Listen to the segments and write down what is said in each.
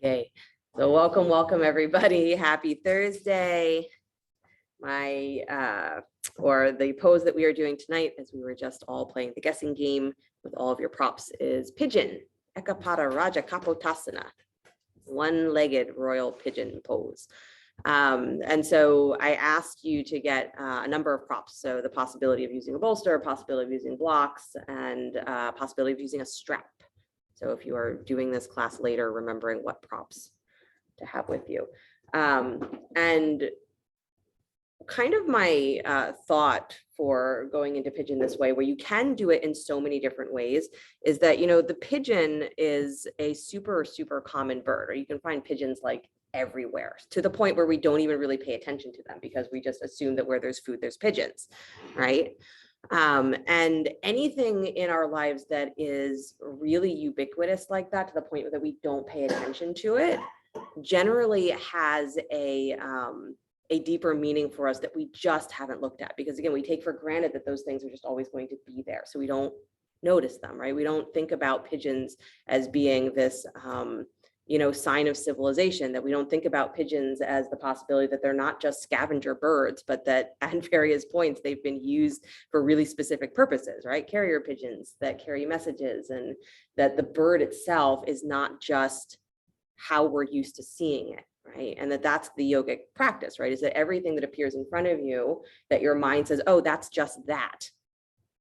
Okay, so welcome everybody. Happy Thursday. Or the pose that we are doing tonight, as we were just all playing the guessing game with all of your props, is Pigeon, Rajakapotasana, one-legged royal pigeon pose. And so I asked you to get a number of props. So the possibility of using a bolster, possibility of using blocks, and possibility of using a strap. So if you are doing this class later, remembering what props to have with you. And kind of my thought for going into pigeon this way, where you can do it in so many different ways, is that, you know, the pigeon is a super common bird, or you can find pigeons like everywhere, to the point where we don't even really pay attention to them because we just assume that where there's food, there's pigeons, right? And anything in our lives that is really ubiquitous like that, to the point that we don't pay attention to it, generally has a deeper meaning for us that we just haven't looked at. Because again, we take for granted that those things are just always going to be there, so we don't notice them, right? We don't think about pigeons as being this sign of civilization, that we don't think about pigeons as the possibility that they're not just scavenger birds, but that at various points they've been used for really specific purposes, right? Carrier pigeons that carry messages, and that the bird itself is not just how we're used to seeing it, right? And that's the yogic practice, right? Is that everything that appears in front of you, that your mind says, oh, that's just that.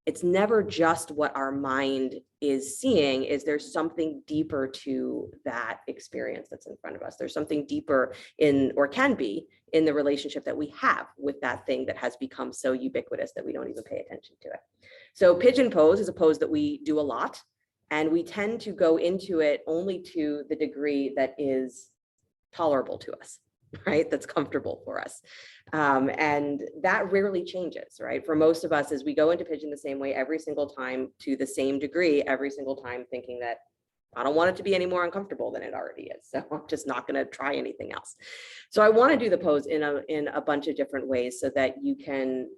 It's never just what our mind is seeing. Is there's something deeper to that experience that's in front of us. There's something deeper in, or can be, in the relationship that we have with that thing that has become so ubiquitous that we don't even pay attention to it. So pigeon pose is a pose that we do a lot, and we tend to go into it only to the degree that is tolerable to us, right? That's comfortable for us. And that rarely changes, right? For most of us, as we go into pigeon the same way every single time, to the same degree every single time, thinking that I don't want it to be any more uncomfortable than it already is, so I'm just not going to try anything else. So I want to do the pose in a bunch of different ways, so that you can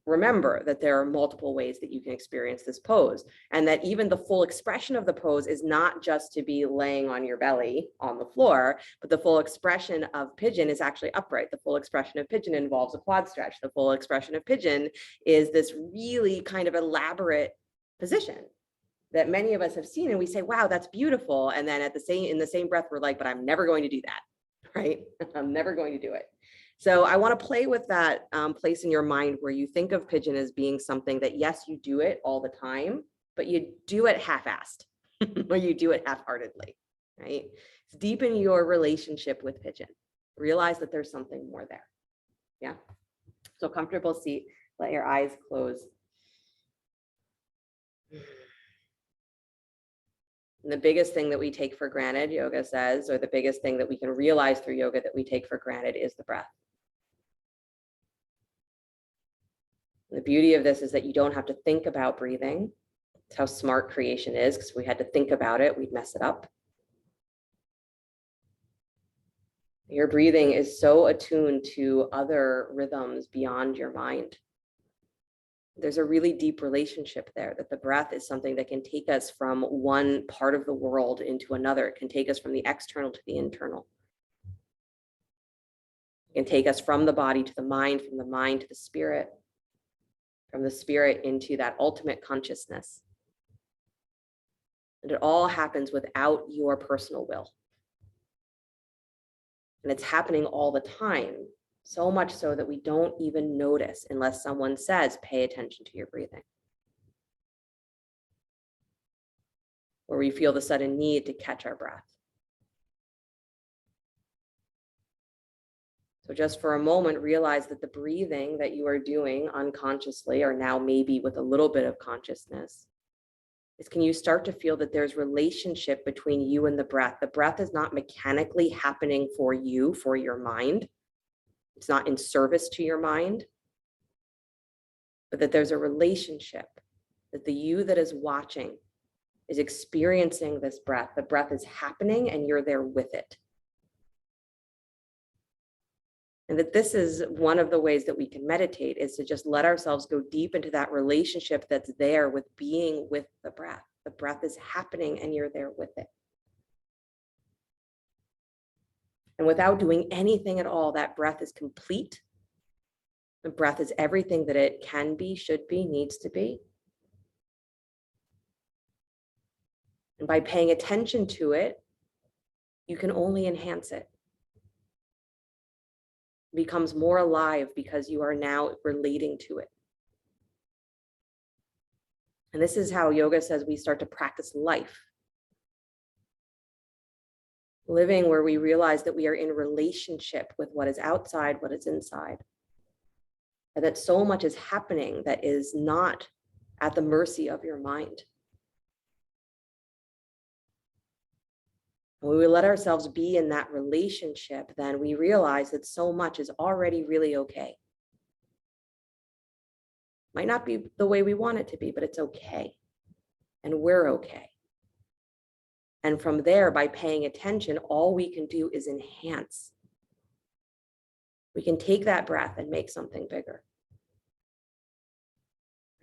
remember that there are multiple ways that you can experience this pose, and that even the full expression of the pose is not just to be laying on your belly on the floor, but the full expression of pigeon is actually upright. The full expression of pigeon involves a quad stretch. The full expression of pigeon is this really kind of elaborate position that many of us have seen, and we say, wow, that's beautiful. And then in the same breath, we're like, but I'm never going to do that, right? I'm never going to do it. So I want to play with that place in your mind where you think of pigeon as being something that, yes, you do it all the time, but you do it half-assed or you do it half-heartedly, right? Deepen your relationship with pigeon. Realize that there's something more there. Yeah. So comfortable seat, let your eyes close. And the biggest thing that we take for granted, yoga says, or the biggest thing that we can realize through yoga that we take for granted, is the breath. The beauty of this is that you don't have to think about breathing. It's how smart creation is, because if we had to think about it, we'd mess it up. Your breathing is so attuned to other rhythms beyond your mind. There's a really deep relationship there, that the breath is something that can take us from one part of the world into another. It can take us from the external to the internal. It can take us from the body to the mind, from the mind to the spirit, from the spirit into that ultimate consciousness. And it all happens without your personal will. And it's happening all the time, so much so that we don't even notice unless someone says, pay attention to your breathing. Or we feel the sudden need to catch our breath. So just for a moment, realize that the breathing that you are doing unconsciously, or now maybe with a little bit of consciousness, is, can you start to feel that there's relationship between you and the breath? The breath is not mechanically happening for you, for your mind. It's not in service to your mind, but that there's a relationship, that the you that is watching is experiencing this breath. The breath is happening and you're there with it. And that this is one of the ways that we can meditate, is to just let ourselves go deep into that relationship that's there with being with the breath. The breath is happening and you're there with it. And without doing anything at all, that breath is complete. The breath is everything that it can be, should be, needs to be. And by paying attention to it, you can only enhance it. It becomes more alive because you are now relating to it. And this is how yoga says we start to practice life. Living where we realize that we are in relationship with what is outside, what is inside. And that so much is happening that is not at the mercy of your mind. When we let ourselves be in that relationship, then we realize that so much is already really okay. Might not be the way we want it to be, but it's okay. And we're okay. And from there, by paying attention, all we can do is enhance. We can take that breath and make something bigger.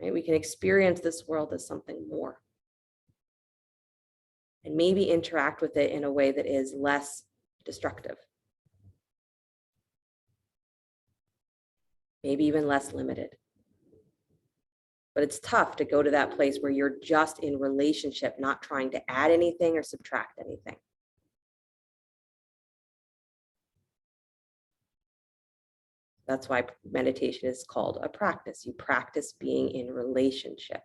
Right? We can experience this world as something more. And maybe interact with it in a way that is less destructive. Maybe even less limited. But it's tough to go to that place where you're just in relationship, not trying to add anything or subtract anything. That's why meditation is called a practice. You practice being in relationship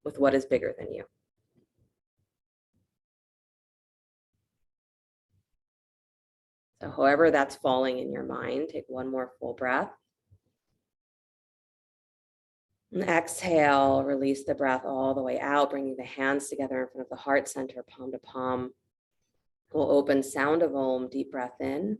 with what is bigger than you. So however that's falling in your mind, take one more full breath. And exhale, release the breath all the way out, bringing the hands together in front of the heart center, palm to palm. We'll open sound of Om, deep breath in.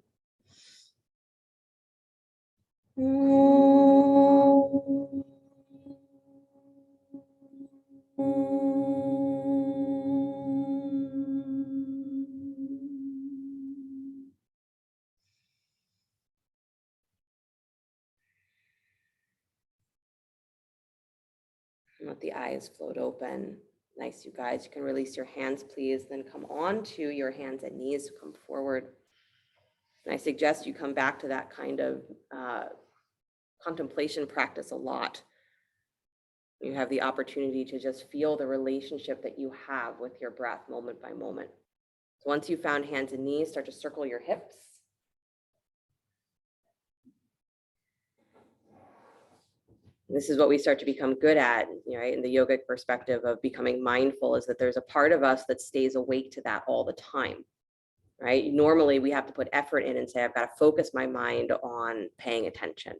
Let the eyes float open. Nice, you guys. You can release your hands, please. Then come on to your hands and knees. Come forward. And I suggest you come back to that kind of contemplation practice a lot. You have the opportunity to just feel the relationship that you have with your breath moment by moment. So once you've found hands and knees, start to circle your hips. This is what we start to become good at, right? In the yogic perspective of becoming mindful, is that there's a part of us that stays awake to that all the time, right? Normally we have to put effort in and say, I've got to focus my mind on paying attention.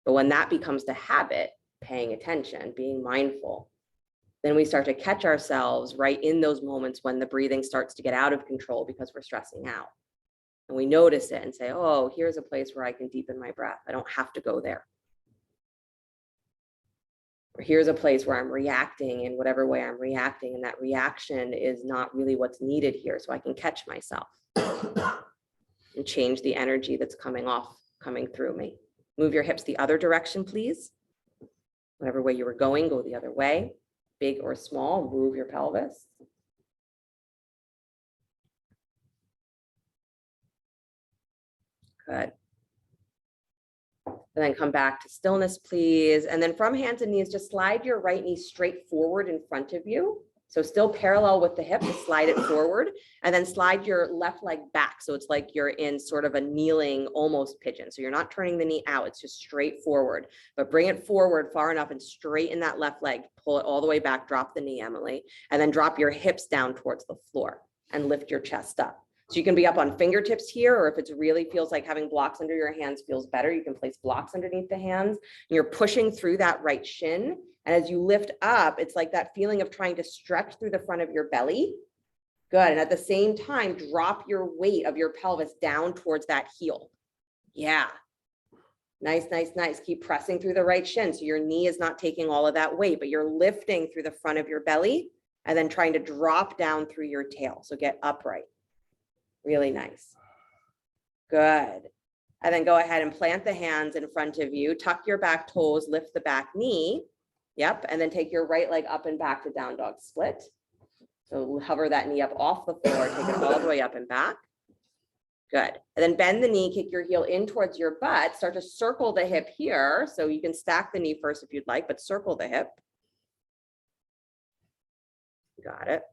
But when that becomes the habit, paying attention, being mindful, then we start to catch ourselves right in those moments when the breathing starts to get out of control because we're stressing out. And we notice it and say, oh, here's a place where I can deepen my breath. I don't have to go there. Or here's a place where I'm reacting in whatever way I'm reacting, and that reaction is not really what's needed here, so I can catch myself and change the energy that's coming through me. Move your hips the other direction, please. Whatever way you were going, go the other way. Big or small, move your pelvis. Good. And then come back to stillness, please. And then from hands and knees, just slide your right knee straight forward in front of you. So still parallel with the hip, just slide it forward, and then slide your left leg back. So it's like you're in sort of a kneeling, almost pigeon. So you're not turning the knee out, it's just straight forward, but bring it forward far enough and straighten that left leg, pull it all the way back, drop the knee, Emily, and then drop your hips down towards the floor and lift your chest up. So you can be up on fingertips here, or if it really feels like having blocks under your hands feels better, you can place blocks underneath the hands. And you're pushing through that right shin. And as you lift up, it's like that feeling of trying to stretch through the front of your belly. Good. And at the same time, drop your weight of your pelvis down towards that heel. Yeah. Nice, nice, nice. Keep pressing through the right shin. So your knee is not taking all of that weight, but you're lifting through the front of your belly and then trying to drop down through your tail. So get upright. Really nice. Good. And then go ahead and plant the hands in front of you. Tuck your back toes, lift the back knee. Yep. And then take your right leg up and back to down dog split. So hover that knee up off the floor, take it all the way up and back. Good. And then bend the knee, kick your heel in towards your butt, start to circle the hip here. So you can stack the knee first if you'd like, but circle the hip. Got it.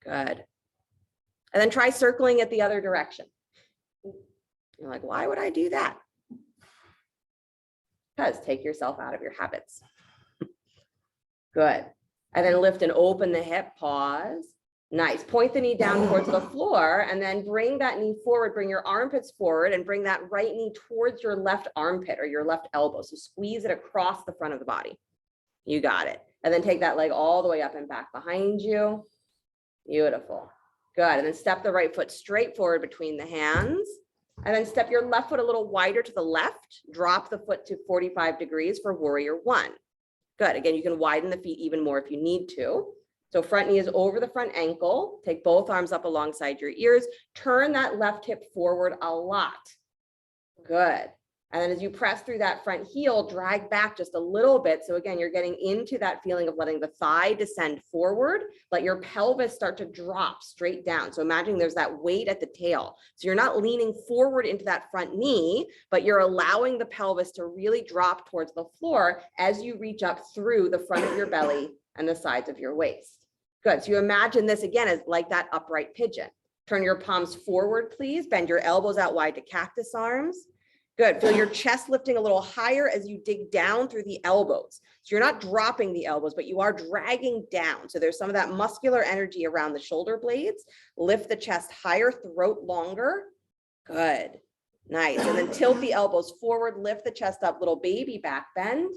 Good. And then try circling it the other direction. You're like, why would I do that? Because take yourself out of your habits. Good. And then lift and open the hip, pause. Nice. Point the knee down towards the floor and then bring that knee forward, bring your armpits forward and bring that right knee towards your left armpit or your left elbow. So squeeze it across the front of the body. You got it. And then take that leg all the way up and back behind you. Beautiful. Good. And then step the right foot straight forward between the hands. And then step your left foot a little wider to the left. Drop the foot to 45 degrees for warrior one. Good. Again, you can widen the feet even more if you need to. So front knee is over the front ankle. Take both arms up alongside your ears. Turn that left hip forward a lot. Good. And then as you press through that front heel, drag back just a little bit. So again, you're getting into that feeling of letting the thigh descend forward, let your pelvis start to drop straight down. So imagine there's that weight at the tail. So you're not leaning forward into that front knee, but you're allowing the pelvis to really drop towards the floor as you reach up through the front of your belly and the sides of your waist. Good. So you imagine this again as like that upright pigeon. Turn your palms forward, please. Bend your elbows out wide to cactus arms. Good. Feel your chest lifting a little higher as you dig down through the elbows. So you're not dropping the elbows, but you are dragging down. So there's some of that muscular energy around the shoulder blades. Lift the chest higher, throat longer. Good. Nice. And then tilt the elbows forward, lift the chest up, little baby back bend.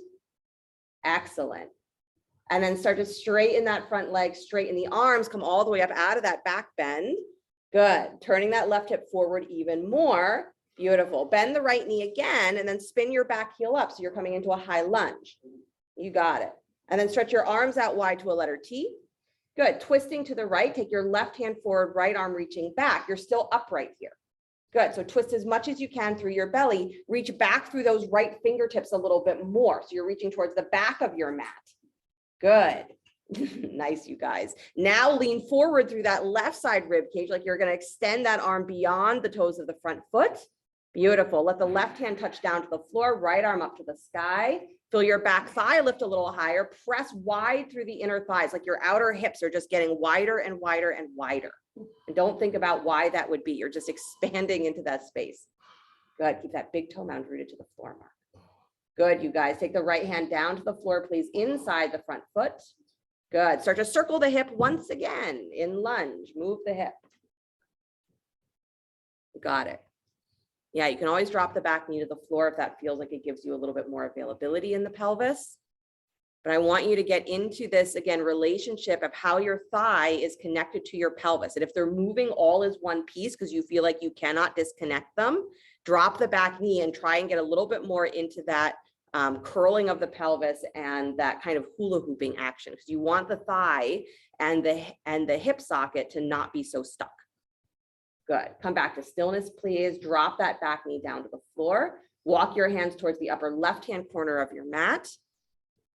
Excellent. And then start to straighten that front leg, straighten the arms, come all the way up out of that back bend. Good. Turning that left hip forward even more. Beautiful. Bend the right knee again and then spin your back heel up. So you're coming into a high lunge. You got it. And then stretch your arms out wide to a letter T. Good. Twisting to the right, take your left hand forward, right arm reaching back. You're still upright here. Good. So twist as much as you can through your belly. Reach back through those right fingertips a little bit more. So you're reaching towards the back of your mat. Good. Nice, you guys. Now lean forward through that left side rib cage like you're going to extend that arm beyond the toes of the front foot. Beautiful. Let the left hand touch down to the floor, right arm up to the sky. Feel your back thigh lift a little higher. Press wide through the inner thighs, like your outer hips are just getting wider and wider and wider. And don't think about why that would be. You're just expanding into that space. Good. Keep that big toe mound rooted to the floor mark. Good, you guys. Take the right hand down to the floor, please, inside the front foot. Good. Start to circle the hip once again in lunge. Move the hip. Got it. Yeah, you can always drop the back knee to the floor if that feels like it gives you a little bit more availability in the pelvis. But I want you to get into this, again, relationship of how your thigh is connected to your pelvis. And if they're moving all as one piece because you feel like you cannot disconnect them, drop the back knee and try and get a little bit more into that curling of the pelvis and that kind of hula hooping action, because you want the thigh and the hip socket to not be so stuck. Good. Come back to stillness, please. Drop that back knee down to the floor. Walk your hands towards the upper left-hand corner of your mat.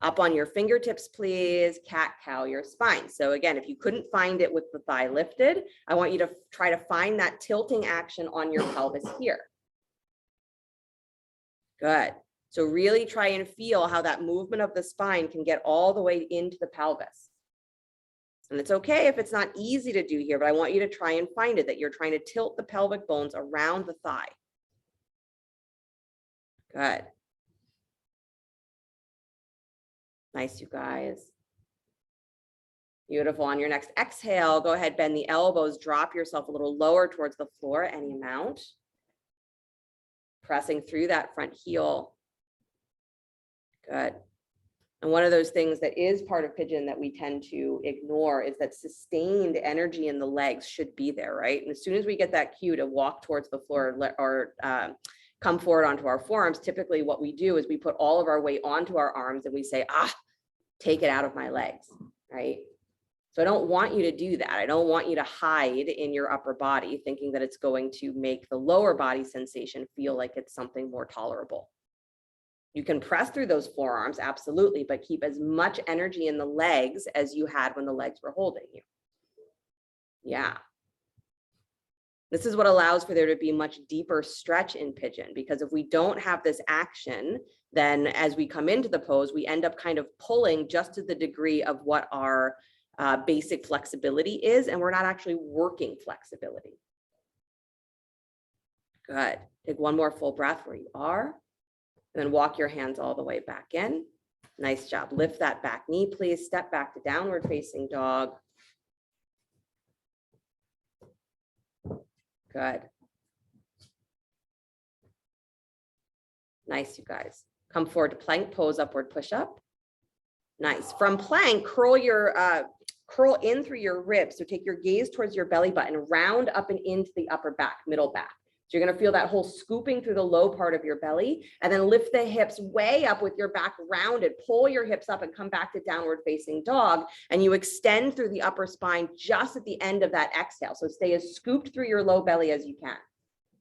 Up on your fingertips, please. Cat-cow your spine. So again, if you couldn't find it with the thigh lifted, I want you to try to find that tilting action on your pelvis here. Good. So really try and feel how that movement of the spine can get all the way into the pelvis. And it's okay if it's not easy to do here, but I want you to try and find it, that you're trying to tilt the pelvic bones around the thigh. Good. Nice, you guys. Beautiful. On your next exhale, go ahead, bend the elbows, drop yourself a little lower towards the floor, any amount. Pressing through that front heel. Good. And one of those things that is part of Pigeon that we tend to ignore is that sustained energy in the legs should be there, right? And as soon as we get that cue to walk towards the floor or come forward onto our forearms, typically what we do is we put all of our weight onto our arms and we say, take it out of my legs, right? So I don't want you to do that. I don't want you to hide in your upper body thinking that it's going to make the lower body sensation feel like it's something more tolerable. You can press through those forearms, absolutely, but keep as much energy in the legs as you had when the legs were holding you. Yeah. This is what allows for there to be much deeper stretch in pigeon, because if we don't have this action, then as we come into the pose, we end up kind of pulling just to the degree of what our basic flexibility is, and we're not actually working flexibility. Good. Take one more full breath where you are, and then walk your hands all the way back in. Nice job. Lift that back knee, please. Step back to downward facing dog. Good. Nice, you guys. Come forward to plank pose, upward push up. Nice. From plank, curl in through your ribs. So take your gaze towards your belly button, round up and into the upper back, middle back. So you're going to feel that whole scooping through the low part of your belly, and then lift the hips way up with your back rounded. Pull your hips up and come back to downward facing dog. And you extend through the upper spine just at the end of that exhale. So stay as scooped through your low belly as you can.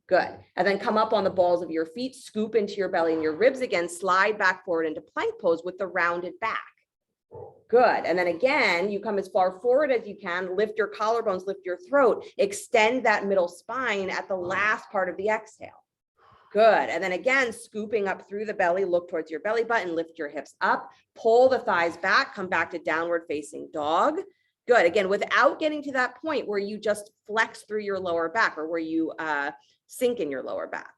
Good. And then come up on the balls of your feet, scoop into your belly and your ribs again, slide back forward into plank pose with the rounded back. Good. And then again, you come as far forward as you can, lift your collarbones, lift your throat, extend that middle spine at the last part of the exhale. Good. And then again, scooping up through the belly, look towards your belly button, lift your hips up, pull the thighs back, come back to downward facing dog. Good. Again, without getting to that point where you just flex through your lower back or where you sink in your lower back.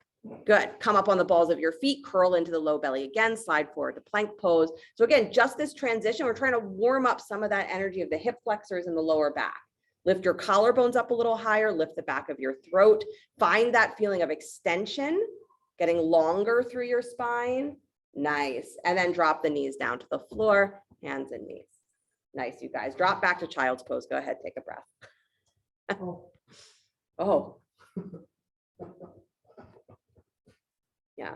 Good. Come up on the balls of your feet, curl into the low belly again, slide forward to plank pose. So again, just this transition, we're trying to warm up some of that energy of the hip flexors in the lower back. Lift your collarbones up a little higher, lift the back of your throat, find that feeling of extension, getting longer through your spine. Nice. And then drop the knees down to the floor, hands and knees. Nice, you guys. Drop back to child's pose. Go ahead, take a breath. Oh. Yeah,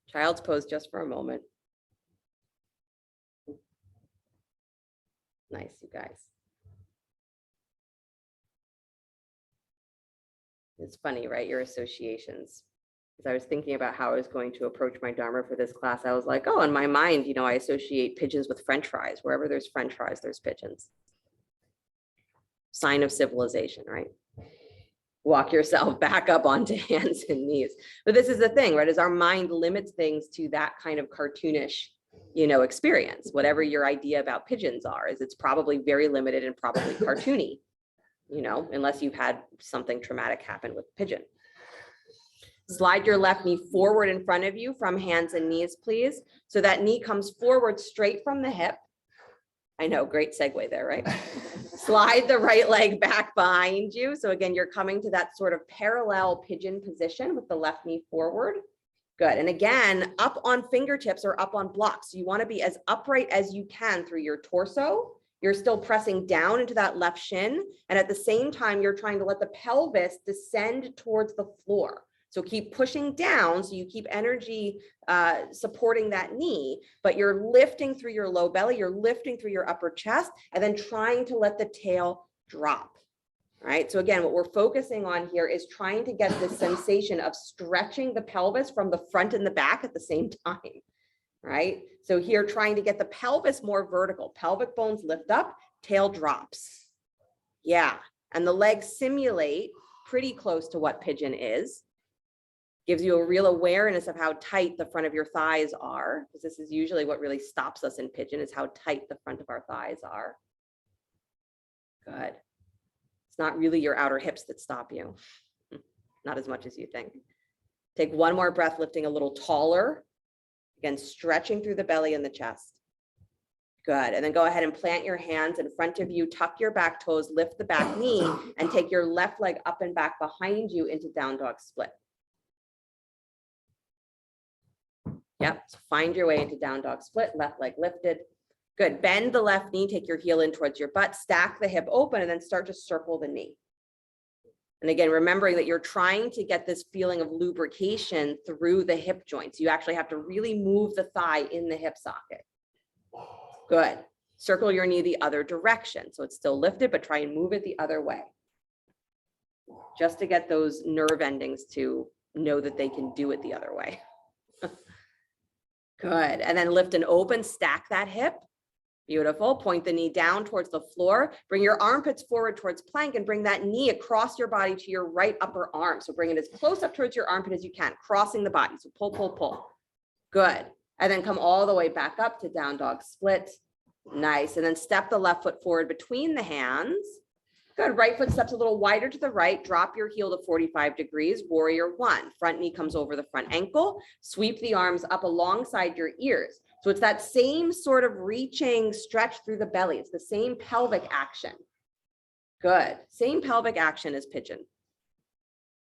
child's pose just for a moment. Nice, you guys. It's funny, right? Your associations. As I was thinking about how I was going to approach my Dharma for this class, I was like, oh, in my mind, you know, I associate pigeons with French fries. Wherever there's French fries, there's pigeons. Sign of civilization, right? Walk yourself back up onto hands and knees. But this is the thing, right? Is our mind limits things to that kind of cartoonish, you know, experience. Whatever your idea about pigeons are, is it's probably very limited and probably cartoony, you know, unless you've had something traumatic happen with pigeon. Slide your left knee forward in front of you from hands and knees, please. So that knee comes forward straight from the hip. I know, great segue there, right? Slide the right leg back behind you. So again, you're coming to that sort of parallel pigeon position with the left knee forward. Good. And again, up on fingertips or up on blocks. So you want to be as upright as you can through your torso. You're still pressing down into that left shin. And at the same time, you're trying to let the pelvis descend towards the floor. So keep pushing down so you keep energy supporting that knee, but you're lifting through your low belly, you're lifting through your upper chest, and then trying to let the tail drop. All right. So again, what we're focusing on here is trying to get this sensation of stretching the pelvis from the front and the back at the same time. Right. So here, trying to get the pelvis more vertical, pelvic bones lift up, tail drops. Yeah. And the legs simulate pretty close to what pigeon is. Gives you a real awareness of how tight the front of your thighs are, because this is usually what really stops us in pigeon, is how tight the front of our thighs are. Good. It's not really your outer hips that stop you. Not as much as you think. Take one more breath, lifting a little taller. Again, stretching through the belly and the chest. Good. And then go ahead and plant your hands in front of you, tuck your back toes, lift the back knee, and take your left leg up and back behind you into down dog split. Yep, so find your way into down dog split, left leg lifted. Good, bend the left knee, take your heel in towards your butt, stack the hip open, and then start to circle the knee. And again, remembering that you're trying to get this feeling of lubrication through the hip joints. You actually have to really move the thigh in the hip socket. Good, circle your knee the other direction. So it's still lifted, but try and move it the other way. Just to get those nerve endings to know that they can do it the other way. Good. And then lift and open, stack that hip. Beautiful. Point the knee down towards the floor. Bring your armpits forward towards plank and bring that knee across your body to your right upper arm. So bring it as close up towards your armpit as you can, crossing the body. So pull, pull, pull. Good. And then come all the way back up to down dog split. Nice. And then step the left foot forward between the hands. Good. Right foot steps a little wider to the right. Drop your heel to 45 degrees. Warrior one. Front knee comes over the front ankle. Sweep the arms up alongside your ears. So it's that same sort of reaching stretch through the belly. It's the same pelvic action. Good. Same pelvic action as pigeon.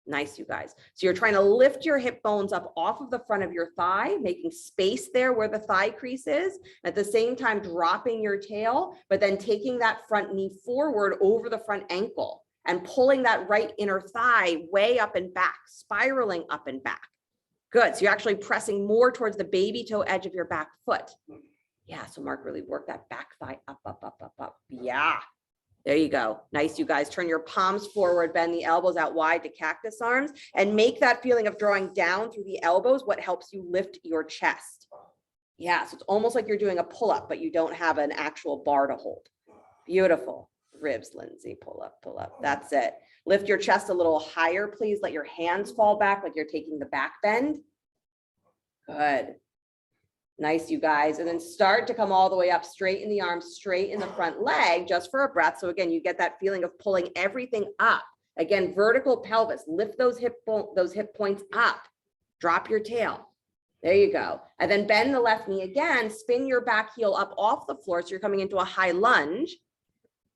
Nice, you guys. So you're trying to lift your hip bones up off of the front of your thigh, making space there where the thigh crease is. At the same time, dropping your tail, but then taking that front knee forward over the front ankle and pulling that right inner thigh way up and back, spiraling up and back. Good. So you're actually pressing more towards the baby toe edge of your back foot. Yeah. So Mark, really work that back thigh up, up, up, up, up. Yeah. There you go. Nice, you guys. Turn your palms forward, bend the elbows out wide to cactus arms, and make that feeling of drawing down through the elbows what helps you lift your chest. Yeah. So it's almost like you're doing a pull-up, but you don't have an actual bar to hold. Beautiful. Ribs, Lindsay. Pull up, pull up. That's it. Lift your chest a little higher, please. Let your hands fall back like you're taking the back bend. Good. Nice, you guys. And then start to come all the way up, straighten the arms, straighten the front leg just for a breath. So again, you get that feeling of pulling everything up. Again, vertical pelvis, lift those hip points up, drop your tail. There you go. And then bend the left knee again, spin your back heel up off the floor. So you're coming into a high lunge.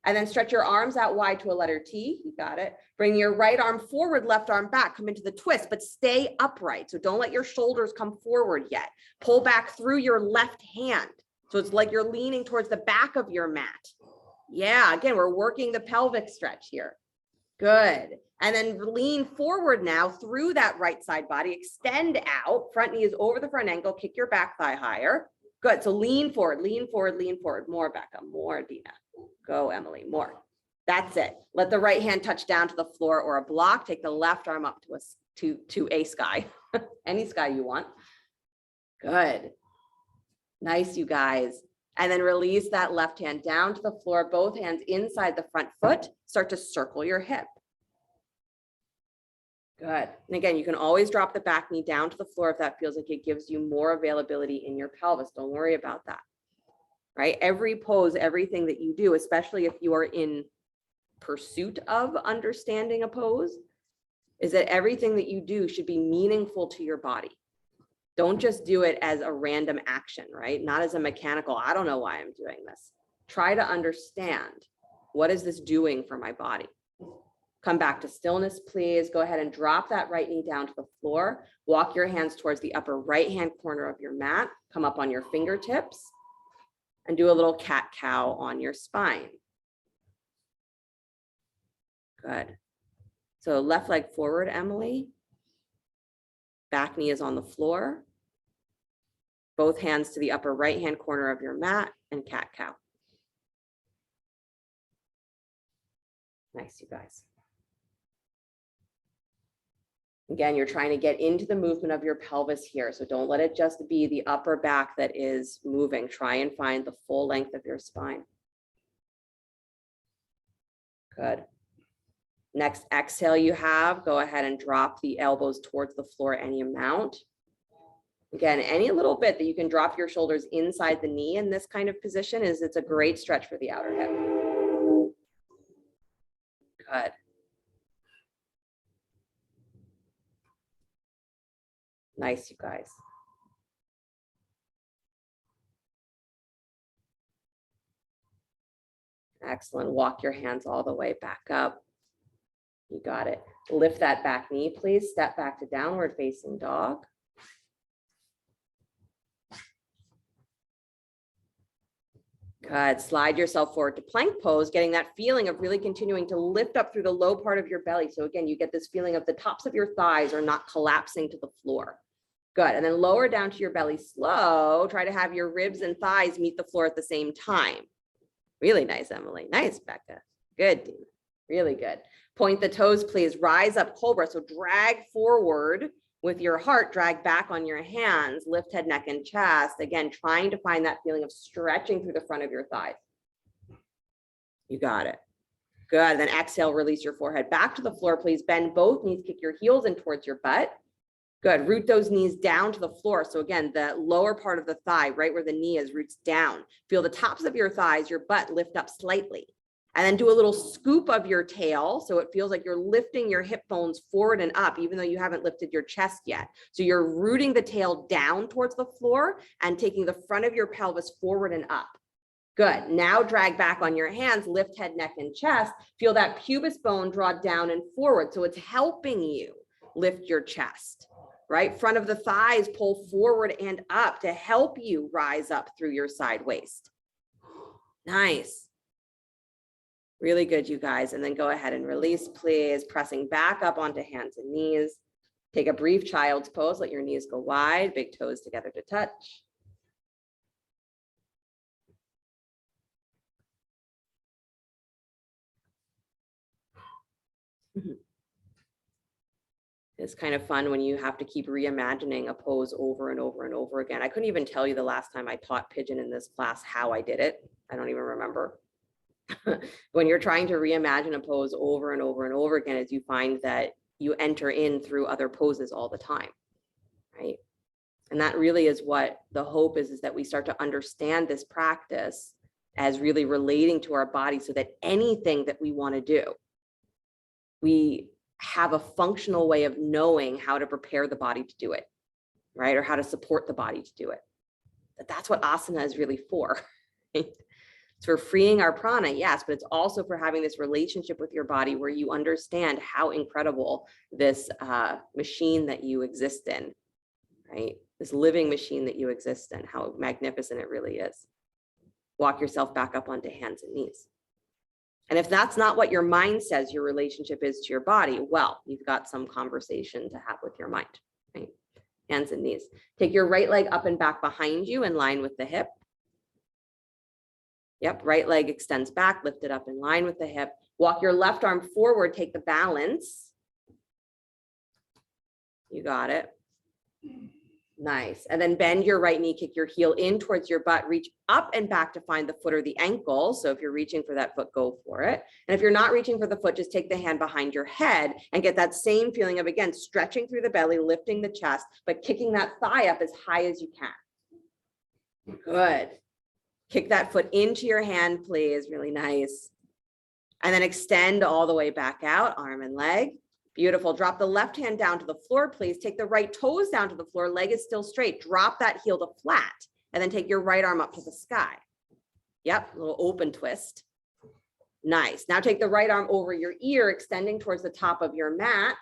And then stretch your arms out wide to a letter T. You got it. Bring your right arm forward, left arm back. Come into the twist, but stay upright. So don't let your shoulders come forward yet. Pull back through your left hand. So it's like you're leaning towards the back of your mat. Yeah, again, we're working the pelvic stretch here. Good. And then lean forward now through that right side body. Extend out. Front knee is over the front ankle. Kick your back thigh higher. Good. So lean forward, lean forward, lean forward. More, Becca. More, Dina. Go, Emily. More. That's it. Let the right hand touch down to the floor or a block. Take the left arm up to a sky. Any sky you want. Good. Nice, you guys. And then release that left hand down to the floor. Both hands inside the front foot. Start to circle your hip. Good. And again, you can always drop the back knee down to the floor if that feels like it gives you more availability in your pelvis. Don't worry about that. Right? Every pose, everything that you do, especially if you are in pursuit of understanding a pose, is that everything that you do should be meaningful to your body. Don't just do it as a random action, right? Not as a mechanical, I don't know why I'm doing this. Try to understand, what is this doing for my body? Come back to stillness, please. Go ahead and drop that right knee down to the floor. Walk your hands towards the upper right-hand corner of your mat. Come up on your fingertips and do a little cat-cow on your spine. Good. So left leg forward, Emily. Back knee is on the floor. Both hands to the upper right-hand corner of your mat and cat-cow. Nice, you guys. Again, you're trying to get into the movement of your pelvis here. So don't let it just be the upper back that is moving. Try and find the full length of your spine. Good. Next exhale you have, go ahead and drop the elbows towards the floor any amount. Again, any little bit that you can drop your shoulders inside the knee in this kind of position it's a great stretch for the outer hip. Good. Nice, you guys. Excellent. Walk your hands all the way back up. You got it. Lift that back knee, please. Step back to downward facing dog. Good. Slide yourself forward to plank pose, getting that feeling of really continuing to lift up through the low part of your belly. So again, you get this feeling of the tops of your thighs are not collapsing to the floor. Good. And then lower down to your belly slow. Try to have your ribs and thighs meet the floor at the same time. Really nice, Emily. Nice, Becca. Good, Dina. Really good. Point the toes, please. Rise up, Cobra. So drag forward With your heart, drag back on your hands, lift head, neck, and chest. Again, trying to find that feeling of stretching through the front of your thighs. You got it. Good. Then exhale, release your forehead back to the floor. Please bend both knees, kick your heels in towards your butt. Good. Root those knees down to the floor. So again, the lower part of the thigh, right where the knee is, roots down. Feel the tops of your thighs, your butt lift up slightly. And then do a little scoop of your tail. So it feels like you're lifting your hip bones forward and up, even though you haven't lifted your chest yet. So you're rooting the tail down towards the floor and taking the front of your pelvis forward and up. Good. Now drag back on your hands, lift head, neck, and chest. Feel that pubis bone draw down and forward. So it's helping you lift your chest, right? Front of the thighs pull forward and up to help you rise up through your side waist. Nice. Really good, you guys. And then go ahead and release, please. Pressing back up onto hands and knees. Take a brief child's pose. Let your knees go wide, big toes together to touch. It's kind of fun when you have to keep reimagining a pose over and over and over again. I couldn't even tell you the last time I taught Pigeon in this class how I did it. I don't even remember. When you're trying to reimagine a pose over and over and over again, as you find that you enter in through other poses all the time, right? And that really is what the hope is that we start to understand this practice as really relating to our body so that anything that we want to do, we have a functional way of knowing how to prepare the body to do it, right? Or how to support the body to do it. That's what asana is really for. Right? It's for freeing our prana, yes, but it's also for having this relationship with your body where you understand how incredible this machine that you exist in, right? This living machine that you exist in, how magnificent it really is. Walk yourself back up onto hands and knees. And if that's not what your mind says your relationship is to your body, well, you've got some conversation to have with your mind, right? Hands and knees. Take your right leg up and back behind you in line with the hip. Yep, right leg extends back, lift it up in line with the hip. Walk your left arm forward, take the balance. You got it. Nice. And then bend your right knee, kick your heel in towards your butt, reach up and back to find the foot or the ankle. So if you're reaching for that foot, go for it. And if you're not reaching for the foot, just take the hand behind your head and get that same feeling of, again, stretching through the belly, lifting the chest, but kicking that thigh up as high as you can. Good. Kick that foot into your hand, please. Really nice. And then extend all the way back out, arm and leg. Beautiful. Drop the left hand down to the floor, please. Take the right toes down to the floor. Leg is still straight. Drop that heel to flat. And then take your right arm up to the sky. Yep, a little open twist. Nice. Now take the right arm over your ear, extending towards the top of your mat.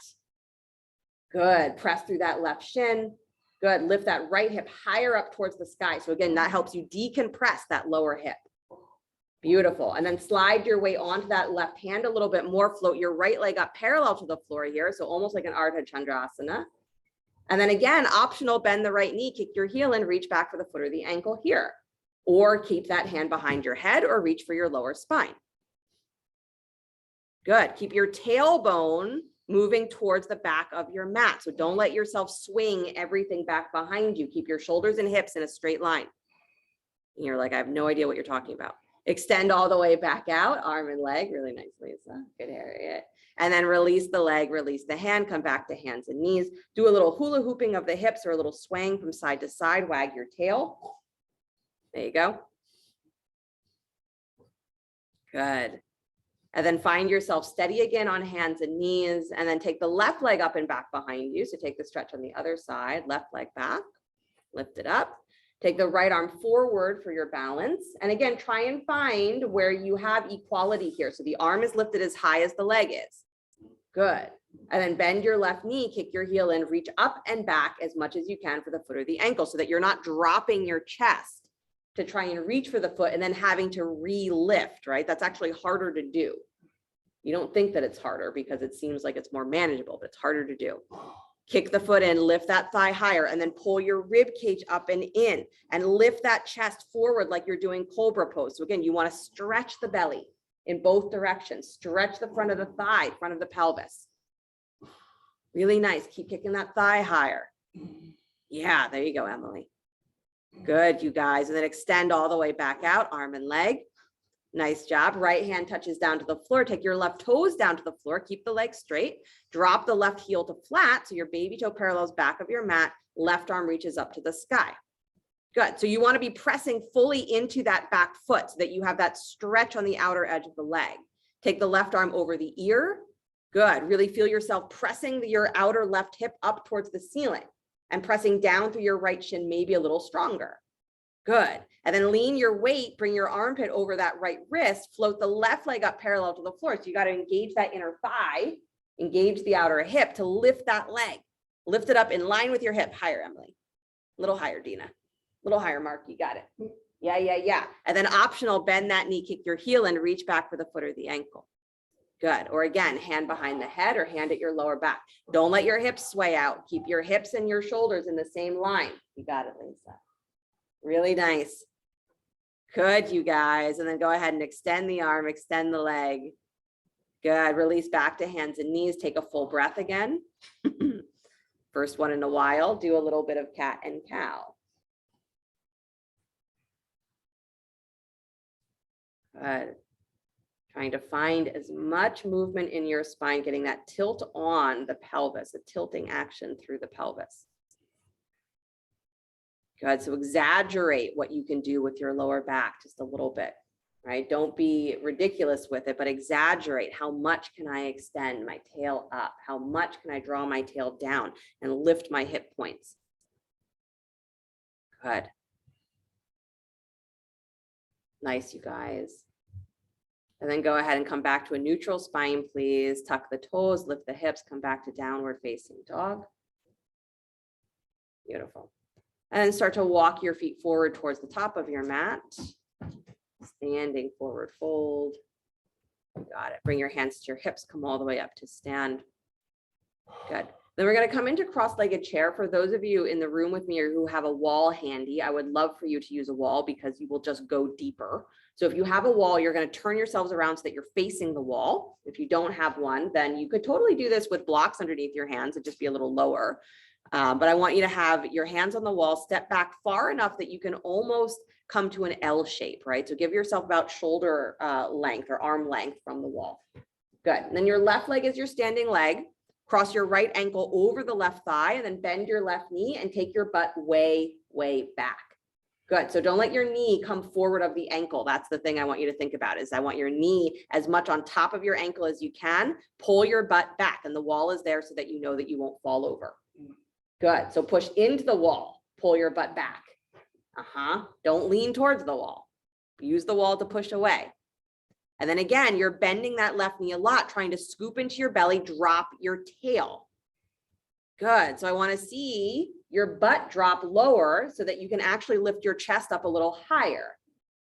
Good. Press through that left shin. Good. Lift that right hip higher up towards the sky. So again, that helps you decompress that lower hip. Beautiful. And then slide your way onto that left hand a little bit more. Float your right leg up parallel to the floor here. So almost like an Ardha Chandrasana. And then again, optional, bend the right knee, kick your heel in, reach back for the foot or the ankle here. Or keep that hand behind your head or reach for your lower spine. Good. Keep your tailbone moving towards the back of your mat. So don't let yourself swing everything back behind you. Keep your shoulders and hips in a straight line. And you're like, I have no idea what you're talking about. Extend all the way back out, arm and leg. Really nice, Lisa. Good area. And then release the leg, release the hand, come back to hands and knees. Do a little hula hooping of the hips or a little swaying from side to side. Wag your tail. There you go. Good. And then find yourself steady again on hands and knees, and then take the left leg up and back behind you. So take the stretch on the other side, left leg back, lift it up. Take the right arm forward for your balance. And again, try and find where you have equality here. So the arm is lifted as high as the leg is. Good. And then bend your left knee, kick your heel in, reach up and back as much as you can for the foot or the ankle so that you're not dropping your chest to try and reach for the foot and then having to re-lift, right? That's actually harder to do. You don't think that it's harder because it seems like it's more manageable, but it's harder to do. Kick the foot in, lift that thigh higher, and then pull your rib cage up and in and lift that chest forward like you're doing Cobra pose. So again, you want to stretch the belly in both directions. Stretch the front of the thigh, front of the pelvis. Really nice. Keep kicking that thigh higher. Yeah, there you go, Emily. Good, you guys. And then extend all the way back out, arm and leg. Nice job. Right hand touches down to the floor. Take your left toes down to the floor. Keep the leg straight. Drop the left heel to flat. So your baby toe parallels back of your mat. Left arm reaches up to the sky. Good. So you want to be pressing fully into that back foot so that you have that stretch on the outer edge of the leg. Take the left arm over the ear. Good. Really feel yourself pressing your outer left hip up towards the ceiling and pressing down through your right shin, maybe a little stronger. Good. And then lean your weight, bring your armpit over that right wrist, float the left leg up parallel to the floor. So you got to engage that inner thigh, engage the outer hip to lift that leg. Lift it up in line with your hip. Higher, Emily. A little higher, Dina. A little higher, Mark. You got it. Yeah, yeah, yeah. And then optional, bend that knee, kick your heel and reach back for the foot or the ankle. Good. Or again, hand behind the head or hand at your lower back. Don't let your hips sway out. Keep your hips and your shoulders in the same line. You got it, Lisa. Really nice. Good, you guys. And then go ahead and extend the arm, extend the leg. Good. Release back to hands and knees. Take a full breath again. First one in a while. Do a little bit of cat and cow. Good. Trying to find as much movement in your spine, getting that tilt on the pelvis, a tilting action through the pelvis. Good. So exaggerate what you can do with your lower back just a little bit, right? Don't be ridiculous with it, but exaggerate. How much can I extend my tail up? How much can I draw my tail down and lift my hip points? Good. Nice, you guys. And then go ahead and come back to a neutral spine, please. Tuck the toes, lift the hips, come back to downward facing dog. Beautiful. And then start to walk your feet forward towards the top of your mat. Standing forward fold. Got it. Bring your hands to your hips, come all the way up to stand. Good. Then we're going to come into cross-legged chair. For those of you in the room with me or who have a wall handy, I would love for you to use a wall because you will just go deeper. So if you have a wall, you're going to turn yourselves around so that you're facing the wall. If you don't have one, then you could totally do this with blocks underneath your hands and just be a little lower. But I want you to have your hands on the wall, step back far enough that you can almost come to an L shape, right? So give yourself about shoulder length or arm length from the wall. Good. And then your left leg is your standing leg. Cross your right ankle over the left thigh and then bend your left knee and take your butt way, way back. Good. So don't let your knee come forward of the ankle. That's the thing I want you to think about is I want your knee as much on top of your ankle as you can. Pull your butt back and the wall is there so that you know that you won't fall over. Good. So push into the wall, pull your butt back. Don't lean towards the wall. Use the wall to push away. And then again, you're bending that left knee a lot, trying to scoop into your belly, drop your tail. Good. So I want to see your butt drop lower so that you can actually lift your chest up a little higher.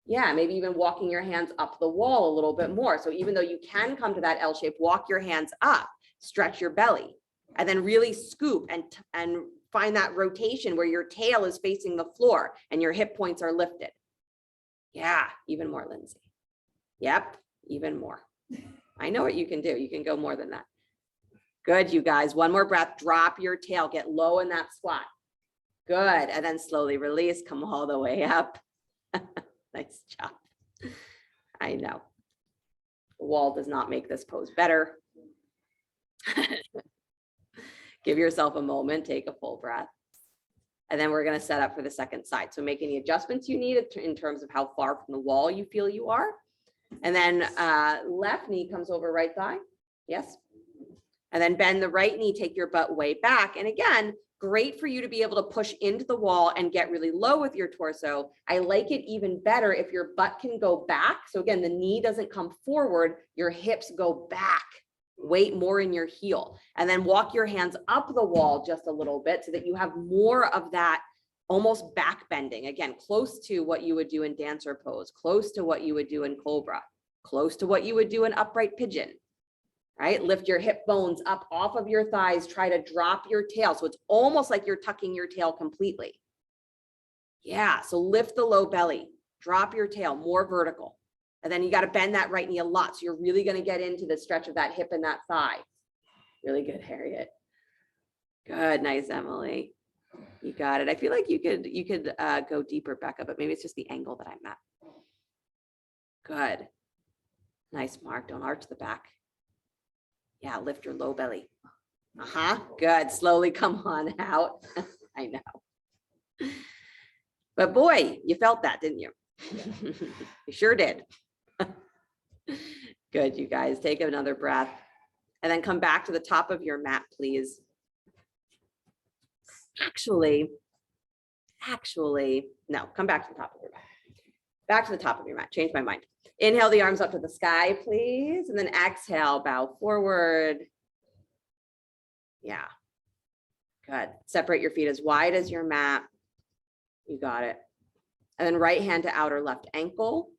Yeah, maybe even walking your hands up the wall a little bit more. So even though you can come to that L shape, walk your hands up, stretch your belly, and then really scoop and find that rotation where your tail is facing the floor and your hip points are lifted. Yeah, even more, Lindsay. Yep, even more. I know what you can do. You can go more than that. Good, you guys. One more breath. Drop your tail. Get low in that squat. Good. And then slowly release. Come all the way up. Nice job. I know. The wall does not make this pose better. Give yourself a moment. Take a full breath. And then we're going to set up for the second side. So make any adjustments you need in terms of how far from the wall you feel you are. And then left knee comes over right thigh. Yes. And then bend the right knee, take your butt way back. And again, great for you to be able to push into the wall and get really low with your torso. I like it even better if your butt can go back. So again, the knee doesn't come forward, your hips go back. Weight more in your heel. And then walk your hands up the wall just a little bit so that you have more of that almost back bending. Again, close to what you would do in dancer pose, close to what you would do in Cobra, close to what you would do in upright pigeon, right? Lift your hip bones up off of your thighs, try to drop your tail. So it's almost like you're tucking your tail completely. Yeah, so lift the low belly, drop your tail, more vertical. And then you got to bend that right knee a lot. So you're really going to get into the stretch of that hip and that thigh. Really good, Harriet. Good, nice, Emily. You got it. I feel like you could go deeper, Becca, but maybe it's just the angle that I'm at. Good. Nice, Mark. Don't arch the back. Yeah, lift your low belly. Good. Slowly come on out. I know. But boy, you felt that, didn't you? You sure did. Good, you guys. Take another breath. And then come back to the top of your mat, please. Actually, no, come back to the top of your mat. Back to the top of your mat. Change my mind. Inhale the arms up to the sky, please. And then exhale, bow forward. Yeah. Good. Separate your feet as wide as your mat. You got it. And then right hand to outer left ankle.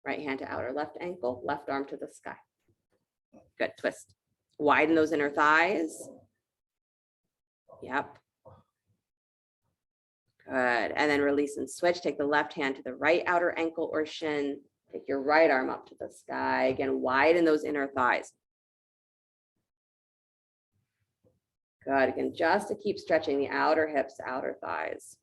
Right hand to outer left ankle. Left arm to the sky. Good. Twist. Widen those inner thighs. Yep. Good. And then release and switch. Take the left hand to the right outer ankle or shin. Take your right arm up to the sky. Again, widen those inner thighs. Good. Again, just to keep stretching the outer hips, outer thighs.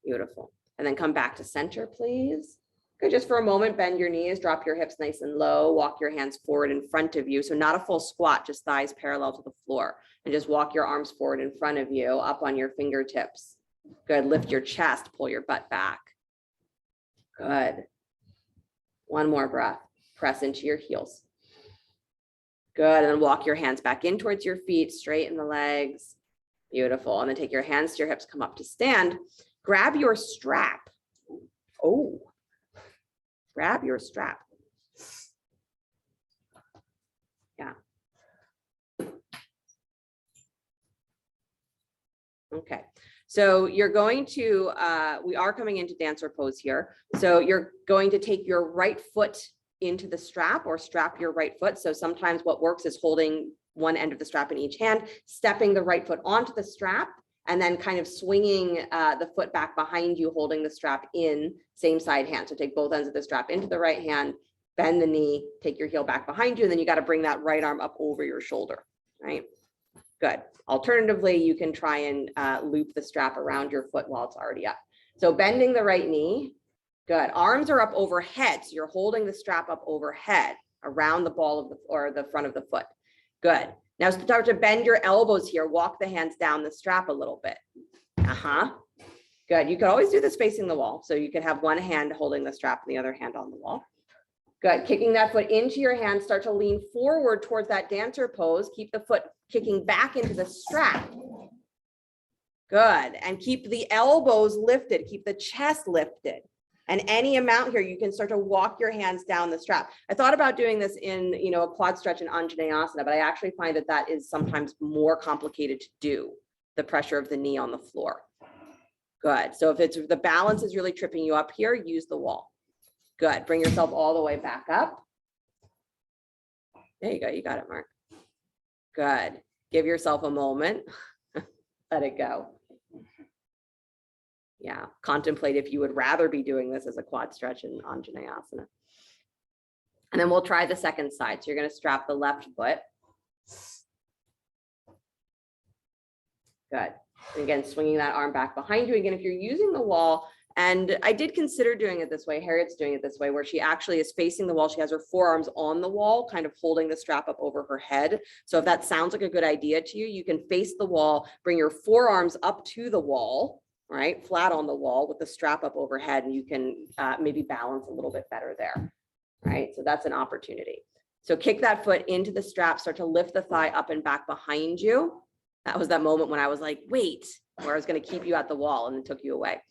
Beautiful. And then come back to center, please. Good. Just for a moment, bend your knees, drop your hips nice and low, walk your hands forward in front of you. So not a full squat, just thighs parallel to the floor. And just walk your arms forward in front of you, up on your fingertips. Good. Lift your chest, pull your butt back. Good. One more breath. Press into your heels. Good. And then walk your hands back in towards your feet, straighten the legs. Beautiful. And then take your hands to your hips, come up to stand. Grab your strap. Oh, grab your strap. Yeah. Okay. So you're going to, we are coming into dancer pose here. So you're going to take your right foot into the strap or strap your right foot. So sometimes what works is holding one end of the strap in each hand, stepping the right foot onto the strap, and then kind of swinging the foot back behind you, holding the strap in, same side hand. So take both ends of the strap into the right hand, bend the knee, take your heel back behind you, and then you got to bring that right arm up over your shoulder, right? Good. Alternatively, you can try and loop the strap around your foot while it's already up. So bending the right knee. Good. Arms are up overhead. So you're holding the strap up overhead around the ball of the, or the front of the foot. Good. Now start to bend your elbows here. Walk the hands down the strap a little bit. Good. You could always do this facing the wall. So you could have one hand holding the strap and the other hand on the wall. Good. Kicking that foot into your hand, start to lean forward towards that dancer pose. Keep the foot kicking back into the strap. Good. And keep the elbows lifted. Keep the chest lifted. And any amount here, you can start to walk your hands down the strap. I thought about doing this in, a quad stretch in Anjaneyasana, but I actually find that that is sometimes more complicated to do, the pressure of the knee on the floor. Good. So if the balance is really tripping you up here, use the wall. Good. Bring yourself all the way back up. There you go. You got it, Mark. Good. Give yourself a moment. Let it go. Yeah. Contemplate if you would rather be doing this as a quad stretch in Anjaneyasana. And then we'll try the second side. So you're going to strap the left foot. Good. And again, swinging that arm back behind you. Again, if you're using the wall, and I did consider doing it this way, Harriet's doing it this way, where she actually is facing the wall. She has her forearms on the wall, kind of holding the strap up over her head. So if that sounds like a good idea to you, you can face the wall, bring your forearms up to the wall, right? Flat on the wall with the strap up overhead, and you can maybe balance a little bit better there, right? So that's an opportunity. So kick that foot into the strap, start to lift the thigh up and back behind you. That was that moment when I was like, wait, where I was going to keep you at the wall and then took you away.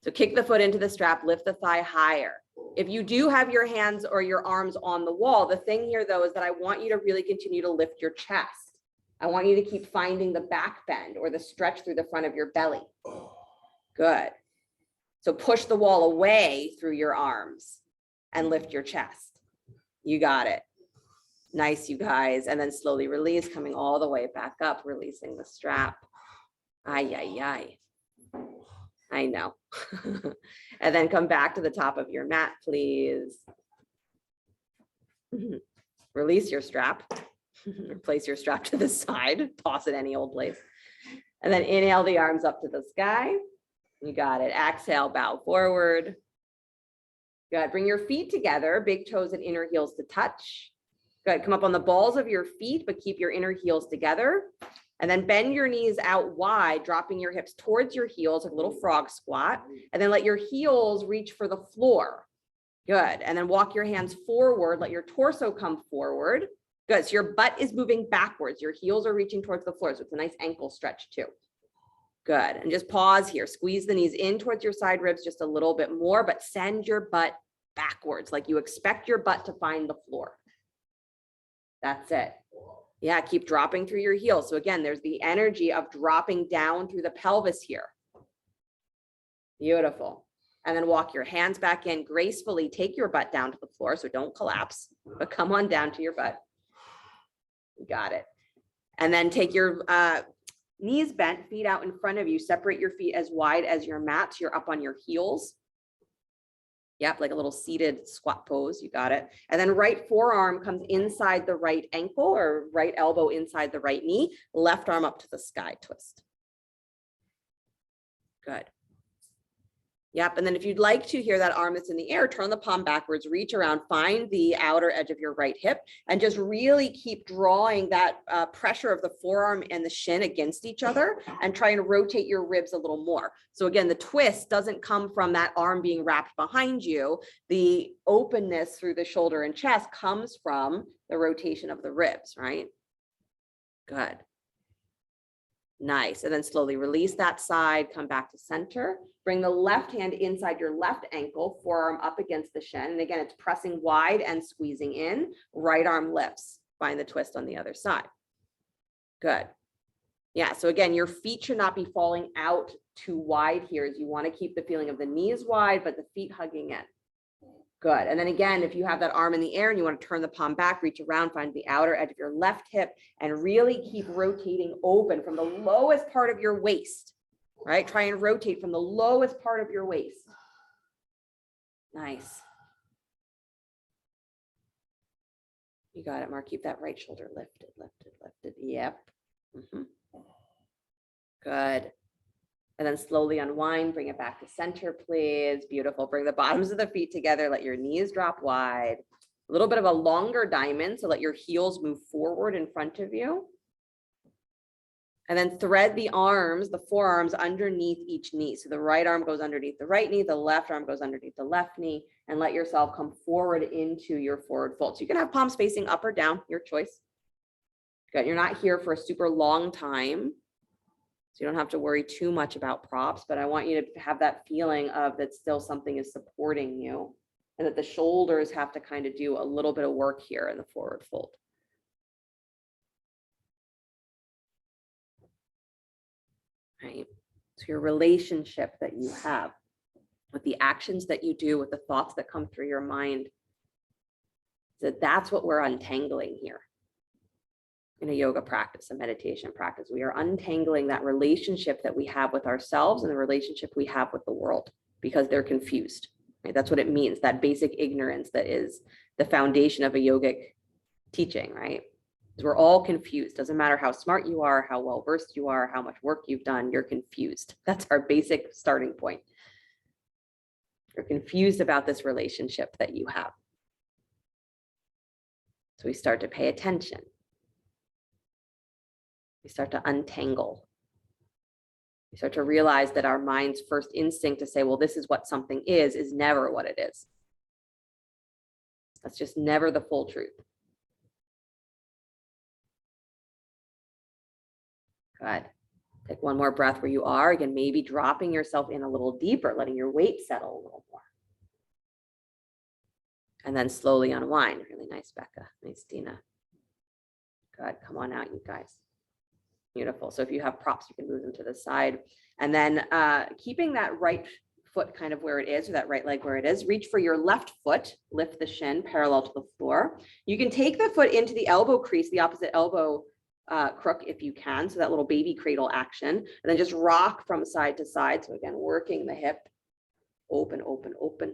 So kick the foot into the strap, lift the thigh higher. If you do have your hands or your arms on the wall, the thing here though, is that I want you to really continue to lift your chest. I want you to keep finding the back bend or the stretch through the front of your belly. Good. So push the wall away through your arms and lift your chest. You got it. Nice, you guys. And then slowly release, coming all the way back up, releasing the strap. Ay, ay, ay. I know. And then come back to the top of your mat, please. Release your strap. Place your strap to the side, toss it any old place. And then inhale the arms up to the sky. You got it. Exhale, bow forward. Good. Bring your feet together, big toes and inner heels to touch. Good. Come up on the balls of your feet, but keep your inner heels together. And then bend your knees out wide, dropping your hips towards your heels, like a little frog squat. And then let your heels reach for the floor. Good. And then walk your hands forward. Let your torso come forward. Good. So your butt is moving backwards. Your heels are reaching towards the floor. So it's a nice ankle stretch too. Good. And just pause here. Squeeze the knees in towards your side ribs just a little bit more, but send your butt backwards, like you expect your butt to find the floor. That's it. Yeah, keep dropping through your heels. So again, there's the energy of dropping down through the pelvis here. Beautiful. And then walk your hands back in gracefully. Take your butt down to the floor, so don't collapse, but come on down to your butt. You got it. And then take your knees bent, feet out in front of you. Separate your feet as wide as your mat. So you're up on your heels. Yep, like a little seated squat pose. You got it. And then right forearm comes inside the right ankle, or right elbow inside the right knee. Left arm up to the sky twist. Good. Yep. And then if you'd like to hear that arm that's in the air, turn the palm backwards, reach around, find the outer edge of your right hip, and just really keep drawing that pressure of the forearm and the shin against each other, and try and rotate your ribs a little more. So again, the twist doesn't come from that arm being wrapped behind you. The openness through the shoulder and chest comes from the rotation of the ribs, right? Good. Nice. And then slowly release that side, come back to center. Bring the left hand inside your left ankle, forearm up against the shin. And again, it's pressing wide and squeezing in. Right arm lifts. Find the twist on the other side. Good. Yeah. So again, your feet should not be falling out too wide here, as you want to keep the feeling of the knees wide, but the feet hugging in. Good. And then again, if you have that arm in the air and you want to turn the palm back, reach around, find the outer edge of your left hip, and really keep rotating open from the lowest part of your waist, right? Try and rotate from the lowest part of your waist. Nice. You got it, Mark. Keep that right shoulder lifted, lifted, lifted. Yep. Good. And then slowly unwind, bring it back to center, please. Beautiful. Bring the bottoms of the feet together. Let your knees drop wide. A little bit of a longer diamond, so let your heels move forward in front of you. And then thread the arms, the forearms underneath each knee. So the right arm goes underneath the right knee, the left arm goes underneath the left knee, and let yourself come forward into your forward fold. So you can have palms facing up or down, your choice. Good. You're not here for a super long time, so you don't have to worry too much about props, but I want you to have that feeling of that still something is supporting you, and that the shoulders have to kind of do a little bit of work here in the forward fold. Right. So your relationship that you have with the actions that you do, with the thoughts that come through your mind, that's what we're untangling here. In a yoga practice, a meditation practice, we are untangling that relationship that we have with ourselves and the relationship we have with the world, because they're confused. Right? That's what it means, that basic ignorance that is the foundation of a yogic teaching, right? We're all confused. Doesn't matter how smart you are, how well versed you are, how much work you've done, you're confused. That's our basic starting point. You're confused about this relationship that you have. So we start to pay attention. We start to untangle. We start to realize that our mind's first instinct to say, well, this is what something is never what it is. That's just never the full truth. Good. Take one more breath where you are. Again, maybe dropping yourself in a little deeper, letting your weight settle a little more. And then slowly unwind. Really nice, Becca. Nice, Dina. Good. Come on out, you guys. Beautiful. So if you have props, you can move them to the side. And then keeping that right foot kind of where it is, or that right leg where it is, reach for your left foot, lift the shin parallel to the floor. You can take the foot into the elbow crease, the opposite elbow crook if you can. So that little baby cradle action, and then just rock from side to side. So again, working the hip, open, open, open.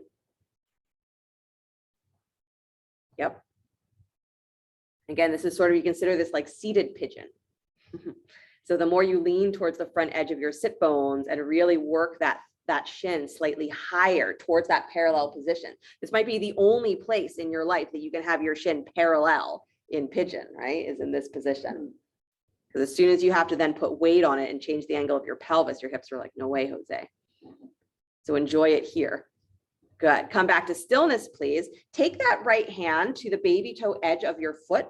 Yep. Again, this is sort of, you consider this like seated pigeon. So the more you lean towards the front edge of your sit bones and really work that shin slightly higher towards that parallel position. This might be the only place in your life that you can have your shin parallel in pigeon, right? Is in this position. Because as soon as you have to then put weight on it and change the angle of your pelvis, your hips are like, no way, Jose. So enjoy it here. Good. Come back to stillness, please. Take that right hand to the baby toe edge of your foot.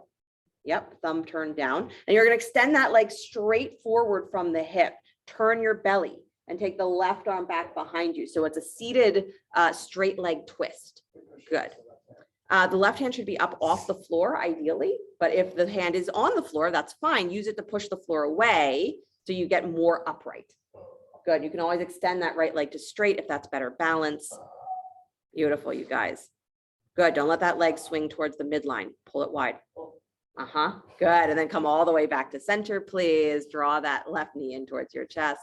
Yep, thumb turned down. And you're going to extend that leg straight forward from the hip. Turn your belly and take the left arm back behind you. So it's a seated straight leg twist. Good. The left hand should be up off the floor, ideally. But if the hand is on the floor, that's fine. Use it to push the floor away so you get more upright. Good. You can always extend that right leg to straight if that's better balance. Beautiful, you guys. Good. Don't let that leg swing towards the midline. Pull it wide. Good. And then come all the way back to center, please. Draw that left knee in towards your chest.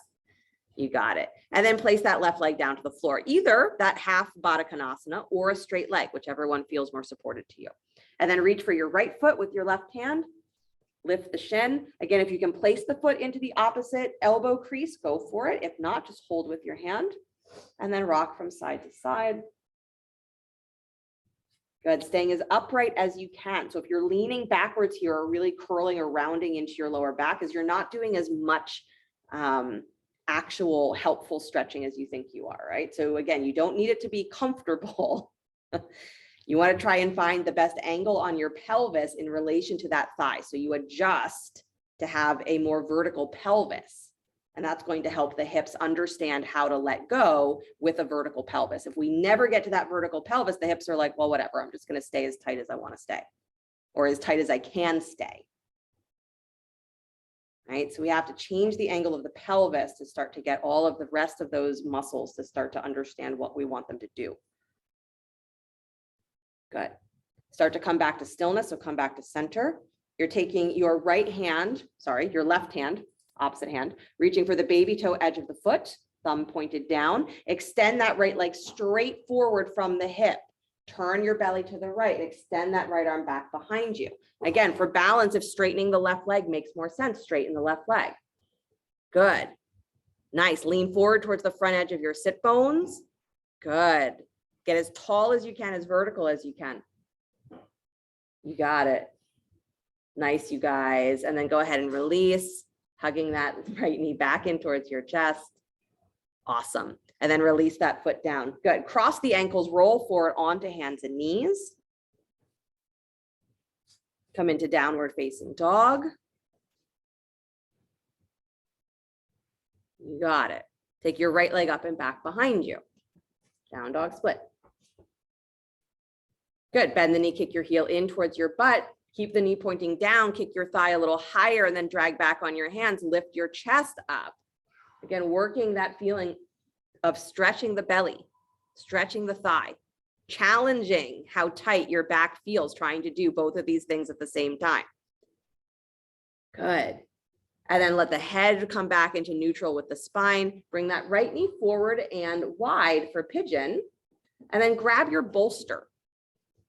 You got it. And then place that left leg down to the floor, either that half Baddha Konasana or a straight leg, whichever one feels more supported to you. And then reach for your right foot with your left hand. Lift the shin. Again, if you can place the foot into the opposite elbow crease, go for it. If not, just hold with your hand and then rock from side to side. Good, staying as upright as you can. So if you're leaning backwards here or really curling or rounding into your lower back, is you're not doing as much actual helpful stretching as you think you are, right? So again, you don't need it to be comfortable. You want to try and find the best angle on your pelvis in relation to that thigh. So you adjust to have a more vertical pelvis. And that's going to help the hips understand how to let go with a vertical pelvis. If we never get to that vertical pelvis, the hips are like, well, whatever, I'm just going to stay as tight as I want to stay, or as tight as I can stay. Right? So we have to change the angle of the pelvis to start to get all of the rest of those muscles to start to understand what we want them to do. Good. Start to come back to stillness. So come back to center. You're taking your right hand, sorry, your left hand, opposite hand, reaching for the baby toe edge of the foot, thumb pointed down. Extend that right leg straight forward from the hip. Turn your belly to the right and extend that right arm back behind you. Again, for balance, if straightening the left leg makes more sense, straighten the left leg. Good. Nice. Lean forward towards the front edge of your sit bones. Good. Get as tall as you can, as vertical as you can. You got it. Nice, you guys. And then go ahead and release, hugging that right knee back in towards your chest. Awesome. And then release that foot down. Good. Cross the ankles, roll forward onto hands and knees. Come into downward facing dog. You got it. Take your right leg up and back behind you. Down dog split. Good. Bend the knee, kick your heel in towards your butt. Keep the knee pointing down, kick your thigh a little higher, and then drag back on your hands. Lift your chest up. Again, working that feeling of stretching the belly, stretching the thigh, challenging how tight your back feels, trying to do both of these things at the same time. Good. And then let the head come back into neutral with the spine. Bring that right knee forward and wide for pigeon. And then grab your bolster.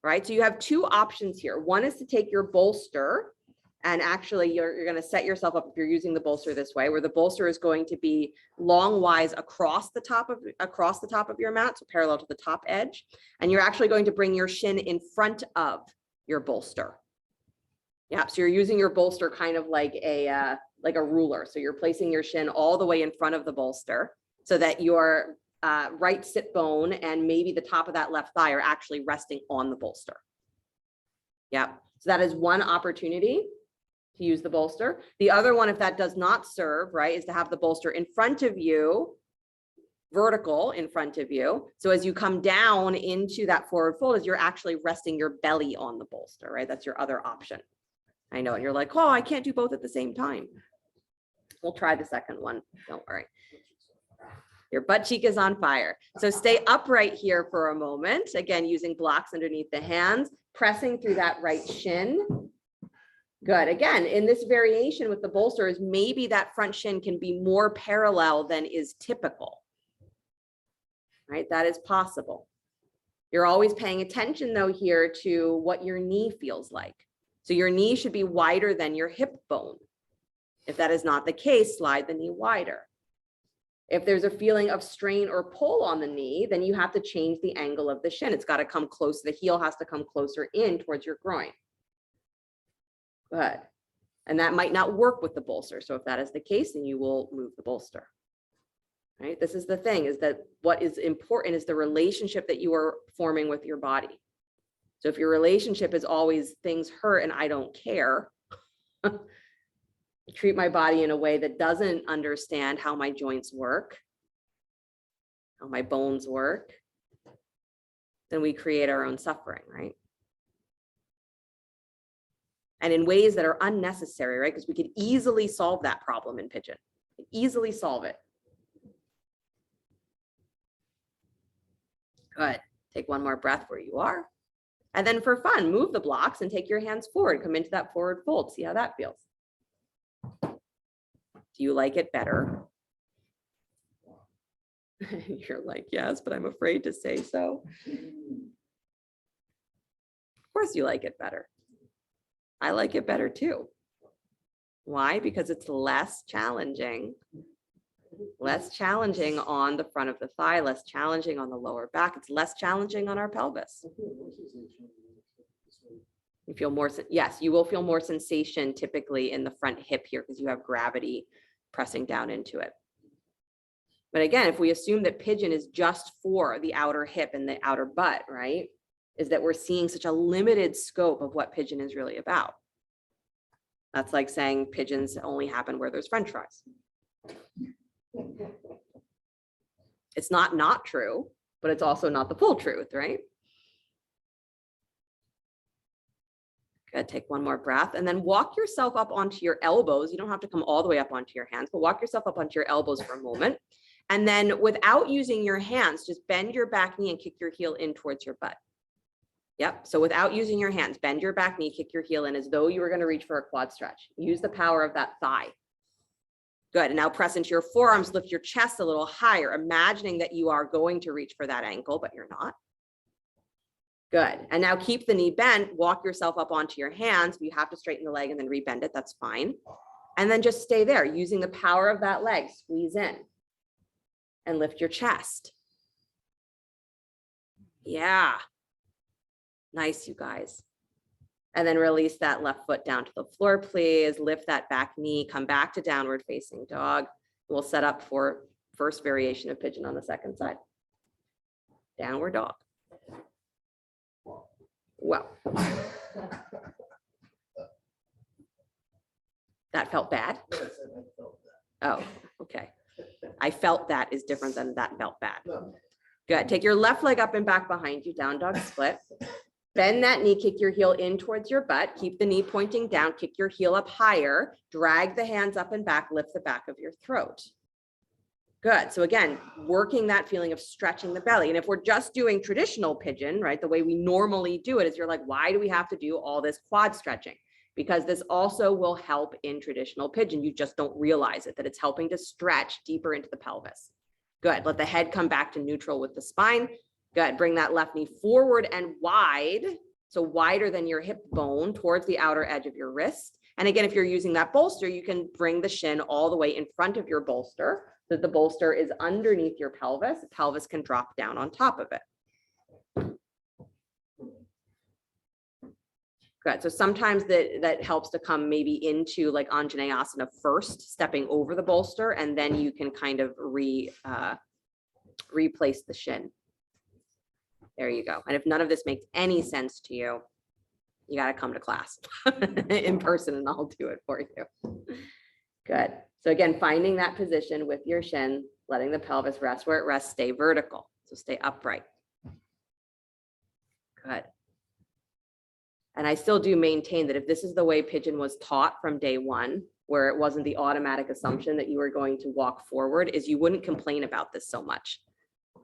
Right? So you have two options here. One is to take your bolster, and actually you're going to set yourself up, if you're using the bolster this way, where the bolster is going to be longwise across the top of your mat, so parallel to the top edge. And you're actually going to bring your shin in front of your bolster. Yeah, so you're using your bolster kind of like a ruler. So you're placing your shin all the way in front of the bolster so that your right sit bone and maybe the top of that left thigh are actually resting on the bolster. Yep. So that is one opportunity to use the bolster. The other one, if that does not serve, right, is to have the bolster in front of you, vertical in front of you. So as you come down into that forward fold, as you're actually resting your belly on the bolster, right? That's your other option. I know. And you're like, oh, I can't do both at the same time. We'll try the second one. Don't worry. Your butt cheek is on fire. So stay upright here for a moment. Again, using blocks underneath the hands, pressing through that right shin. Good. Again, in this variation with the bolsters, maybe that front shin can be more parallel than is typical. Right? That is possible. You're always paying attention though here to what your knee feels like. So your knee should be wider than your hip bone. If that is not the case, slide the knee wider. If there's a feeling of strain or pull on the knee, then you have to change the angle of the shin. It's got to come close. The heel has to come closer in towards your groin. Good. And that might not work with the bolster. So if that is the case, then you will move the bolster. Right? This is the thing, is that what is important is the relationship that you are forming with your body. So if your relationship is always things hurt and I don't care, treat my body in a way that doesn't understand how my joints work, how my bones work, then we create our own suffering, right? And in ways that are unnecessary, right? Because we could easily solve that problem in Pigeon, easily solve it. Good. Take one more breath where you are. And then for fun, move the blocks and take your hands forward. Come into that forward fold. See how that feels. Do you like it better? You're like, yes, but I'm afraid to say so. Of course you like it better. I like it better too. Why? Because it's less challenging. Less challenging on the front of the thigh, less challenging on the lower back. It's less challenging on our pelvis. You feel more, yes, you will feel more sensation typically in the front hip here because you have gravity pressing down into it. But again, if we assume that Pigeon is just for the outer hip and the outer butt, right, is that we're seeing such a limited scope of what Pigeon is really about. That's like saying pigeons only happen where there's French fries. It's not true, but it's also not the full truth, right? Good. Take one more breath and then walk yourself up onto your elbows. You don't have to come all the way up onto your hands, but walk yourself up onto your elbows for a moment. And then without using your hands, just bend your back knee and kick your heel in towards your butt. Yep. So without using your hands, bend your back knee, kick your heel in as though you were going to reach for a quad stretch. Use the power of that thigh. Good. And now press into your forearms, lift your chest a little higher, imagining that you are going to reach for that ankle, but you're not. Good. And now keep the knee bent, walk yourself up onto your hands. If you have to straighten the leg and then rebend it, that's fine. And then just stay there using the power of that leg, squeeze in and lift your chest. Yeah. Nice, you guys. And then release that left foot down to the floor, please. Lift that back knee, come back to downward facing dog. We'll set up for first variation of Pigeon on the second side. Downward dog. Well, that felt bad. Oh, okay. I felt that is different than that felt bad. Good. Take your left leg up and back behind you, down dog split. Bend that knee, kick your heel in towards your butt. Keep the knee pointing down, kick your heel up higher, drag the hands up and back, lift the back of your throat. Good. So again, working that feeling of stretching the belly. And if we're just doing traditional Pigeon, right, the way we normally do it is you're like, why do we have to do all this quad stretching? Because this also will help in traditional Pigeon. You just don't realize it, that it's helping to stretch deeper into the pelvis. Good. Let the head come back to neutral with the spine. Good. Bring that left knee forward and wide. So wider than your hip bone towards the outer edge of your wrist. And again, if you're using that bolster, you can bring the shin all the way in front of your bolster so that the bolster is underneath your pelvis. The pelvis can drop down on top of it. Good. So sometimes that helps to come maybe into like Anjaneyasana first, stepping over the bolster, and then you can kind of replace the shin. There you go. And if none of this makes any sense to you, you got to come to class in person and I'll do it for you. Good. So again, finding that position with your shin, letting the pelvis rest where it rests, stay vertical. So stay upright. Good. And I still do maintain that if this is the way Pigeon was taught from day one, where it wasn't the automatic assumption that you were going to walk forward, is you wouldn't complain about this so much.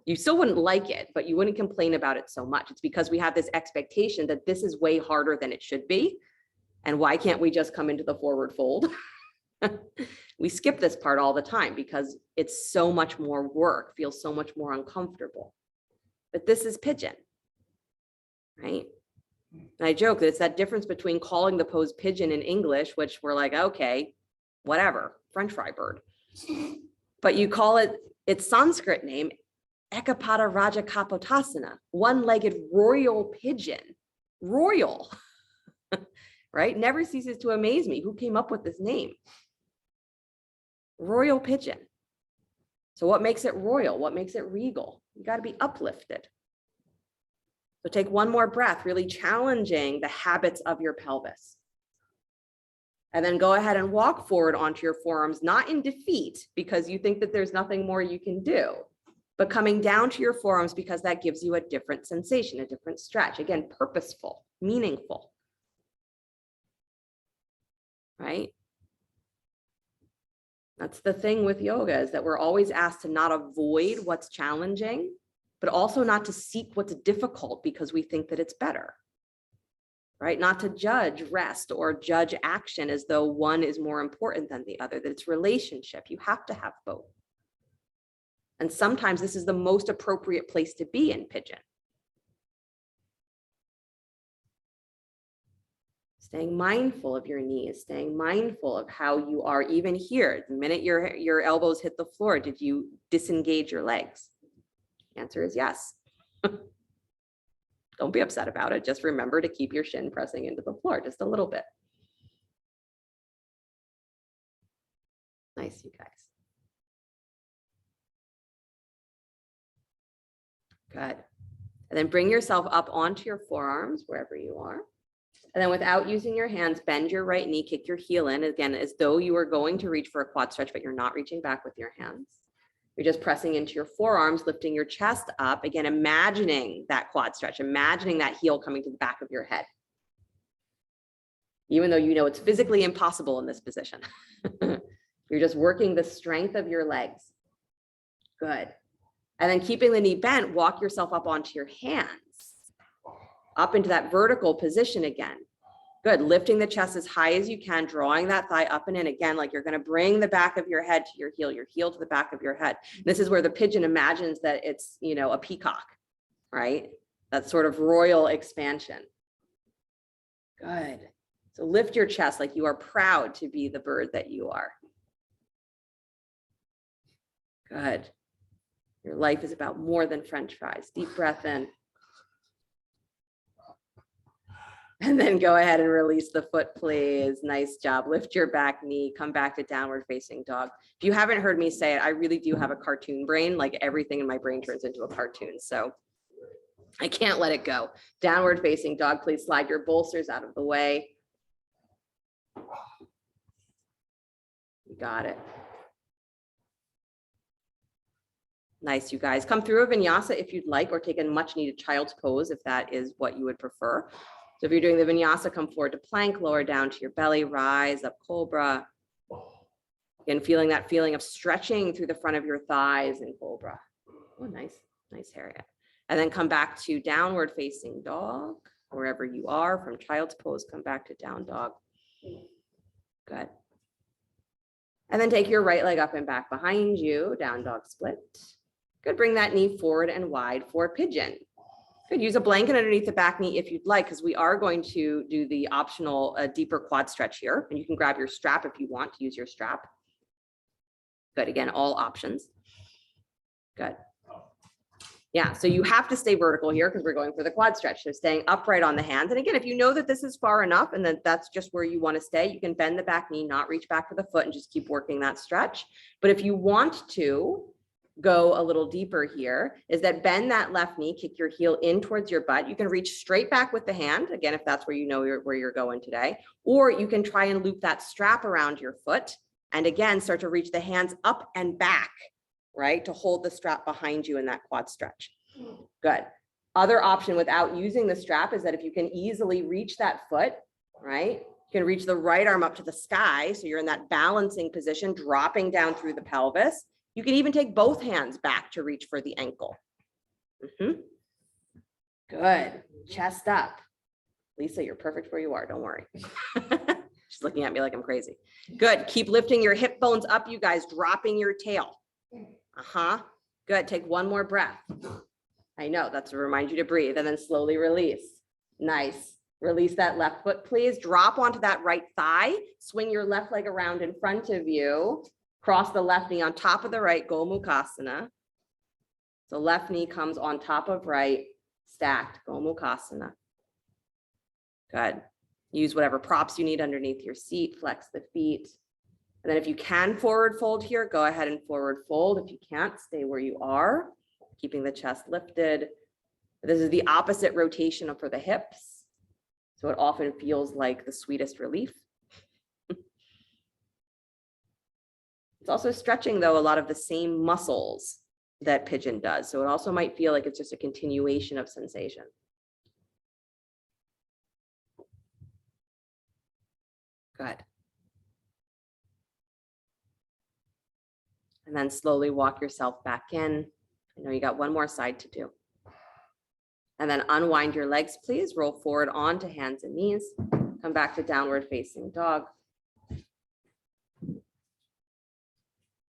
You still wouldn't like it, but you wouldn't complain about it so much. It's because we have this expectation that this is way harder than it should be. And why can't we just come into the forward fold? We skip this part all the time because it's so much more work, feels so much more uncomfortable. But this is Pigeon, right? And I joke that it's that difference between calling the pose pigeon in English, which we're like, okay, whatever, French fry bird. But you call it its Sanskrit name, Ekapada Rajakapotasana, one-legged royal pigeon. Royal, right? Never ceases to amaze me. Who came up with this name? Royal pigeon. So what makes it royal? What makes it regal? You got to be uplifted. So take one more breath, really challenging the habits of your pelvis. And then go ahead and walk forward onto your forearms, not in defeat because you think that there's nothing more you can do, but coming down to your forearms because that gives you a different sensation, a different stretch. Again, purposeful, meaningful, right? That's the thing with yoga, is that we're always asked to not avoid what's challenging, but also not to seek what's difficult because we think that it's better, right? Not to judge rest or judge action as though one is more important than the other, that it's relationship. You have to have both. And sometimes this is the most appropriate place to be in pigeon. Staying mindful of your knees, staying mindful of how you are even here. The minute your elbows hit the floor, did you disengage your legs? The answer is yes. Don't be upset about it. Just remember to keep your shin pressing into the floor just a little bit. Nice, you guys. Good. And then bring yourself up onto your forearms, wherever you are. And then without using your hands, bend your right knee, kick your heel in, again, as though you are going to reach for a quad stretch, but you're not reaching back with your hands. You're just pressing into your forearms, lifting your chest up. Again, imagining that quad stretch, imagining that heel coming to the back of your head. Even though you know it's physically impossible in this position. You're just working the strength of your legs. Good. And then keeping the knee bent, walk yourself up onto your hands, up into that vertical position again. Good, lifting the chest as high as you can, drawing that thigh up and in again, like you're gonna bring the back of your head to your heel to the back of your head. This is where the pigeon imagines that it's, you know, a peacock, right? That sort of royal expansion. Good. So lift your chest like you are proud to be the bird that you are. Good. Your life is about more than French fries. Deep breath in. And then go ahead and release the foot, please. Nice job. Lift your back knee, come back to downward facing dog. If you haven't heard me say it, I really do have a cartoon brain. Like everything in my brain turns into a cartoon. So I can't let it go. Downward facing dog, please slide your bolsters out of the way. You got it. Nice, you guys. Come through a vinyasa if you'd like, or take a much needed child's pose if that is what you would prefer. So if you're doing the vinyasa, come forward to plank, lower down to your belly, rise up cobra. Again, feeling that feeling of stretching through the front of your thighs in cobra. Oh, nice, nice Harriet. And then come back to downward facing dog, wherever you are. From child's pose, come back to down dog. Good. And then take your right leg up and back behind you, down dog split. Good, bring that knee forward and wide for pigeon. Good, use a blanket underneath the back knee if you'd like, because we are going to do the optional deeper quad stretch here. And you can grab your strap if you want to use your strap. Good, again, all options. Good. Yeah, so you have to stay vertical here because we're going for the quad stretch. So staying upright on the hands. And again, if you know that this is far enough and that that's just where you want to stay, you can bend the back knee, not reach back for the foot, and just keep working that stretch. But if you want to go a little deeper here, is that bend that left knee, kick your heel in towards your butt. You can reach straight back with the hand, again, if that's where you know where you're going today, or you can try and loop that strap around your foot. And again, start to reach the hands up and back, right? To hold the strap behind you in that quad stretch. Good. Other option without using the strap is that if you can easily reach that foot, right? You can reach the right arm up to the sky. So you're in that balancing position, dropping down through the pelvis. You can even take both hands back to reach for the ankle. Good. Chest up. Lisa, you're perfect where you are. Don't worry. She's looking at me like I'm crazy. Good. Keep lifting your hip bones up, you guys, dropping your tail. Good. Take one more breath. I know, that's to remind you to breathe, and then slowly release. Nice. Release that left foot, please. Drop onto that right thigh. Swing your left leg around in front of you. Cross the left knee on top of the right, Gomukhasana. So left knee comes on top of right, stacked, Gomukhasana. Good. Use whatever props you need underneath your seat, flex the feet. And then if you can forward fold here, go ahead and forward fold. If you can't, stay where you are, keeping the chest lifted. This is the opposite rotation for the hips. So it often feels like the sweetest relief. It's also stretching, though, a lot of the same muscles that Pigeon does. So it also might feel like it's just a continuation of sensation. Good. And then slowly walk yourself back in. I know you got one more side to do. And then unwind your legs, please. Roll forward onto hands and knees. Come back to downward facing dog.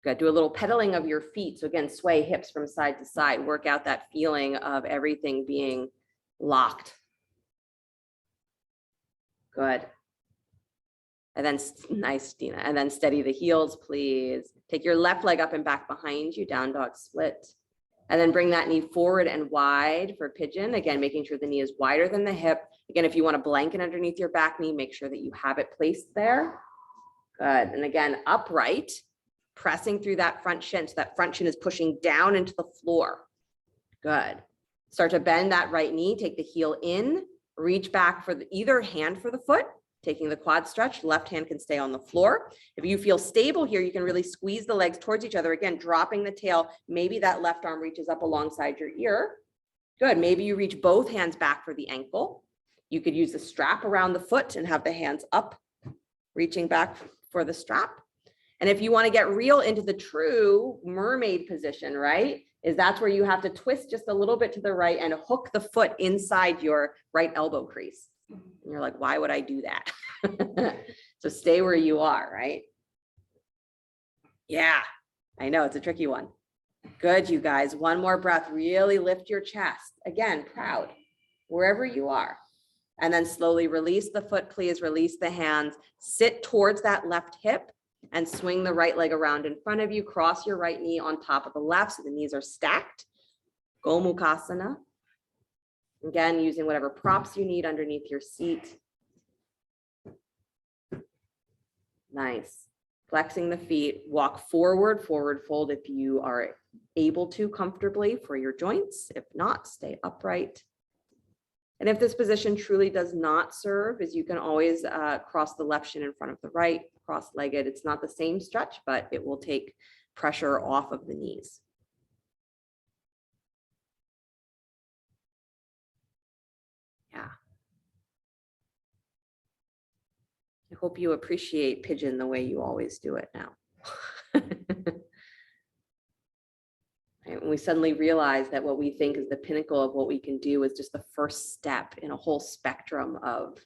Good. Do a little pedaling of your feet. So again, sway hips from side to side. Work out that feeling of everything being locked. Good. And then, nice, Dina. And then steady the heels, please. Take your left leg up and back behind you, down dog split. And then bring that knee forward and wide for Pigeon. Again, making sure the knee is wider than the hip. Again, if you want a blanket underneath your back knee, make sure that you have it placed there. Good. And again, upright, pressing through that front shin. So that front shin is pushing down into the floor. Good. Start to bend that right knee. Take the heel in. Reach back for either hand for the foot. Taking the quad stretch, left hand can stay on the floor. If you feel stable here, you can really squeeze the legs towards each other. Again, dropping the tail. Maybe that left arm reaches up alongside your ear. Good. Maybe you reach both hands back for the ankle. You could use the strap around the foot and have the hands up, reaching back for the strap. And if you want to get real into the true mermaid position, right, is that's where you have to twist just a little bit to the right and hook the foot inside your right elbow crease. And you're like, why would I do that? So stay where you are, right? Yeah, I know it's a tricky one. Good, you guys. One more breath. Really lift your chest. Again, proud, wherever you are. And then slowly release the foot, please. Release the hands. Sit towards that left hip and swing the right leg around in front of you. Cross your right knee on top of the left so the knees are stacked. Gomukhasana. Again, using whatever props you need underneath your seat. Nice. Flexing the feet, walk forward, forward fold if you are able to comfortably for your joints. If not, stay upright. And if this position truly does not serve, is you can always cross the left shin in front of the right, cross-legged. It's not the same stretch, but it will take pressure off of the knees. Yeah. I hope you appreciate Pigeon the way you always do it now. Right? When we suddenly realize that what we think is the pinnacle of what we can do is just the first step in a whole spectrum of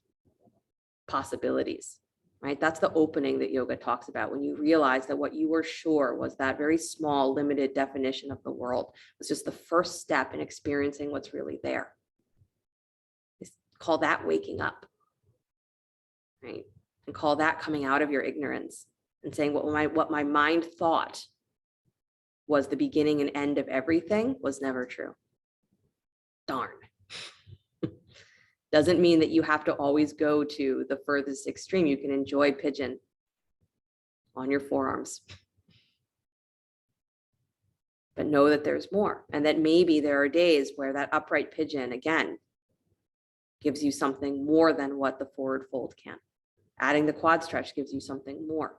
possibilities, right? That's the opening that yoga talks about. When you realize that what you were sure was that very small, limited definition of the world was just the first step in experiencing what's really there. Call that waking up, right? And call that coming out of your ignorance and saying what my mind thought was the beginning and end of everything was never true. Darn. Doesn't mean that you have to always go to the furthest extreme. You can enjoy Pigeon on your forearms. But know that there's more, and that maybe there are days where that upright Pigeon, again, gives you something more than what the forward fold can. Adding the quad stretch gives you something more.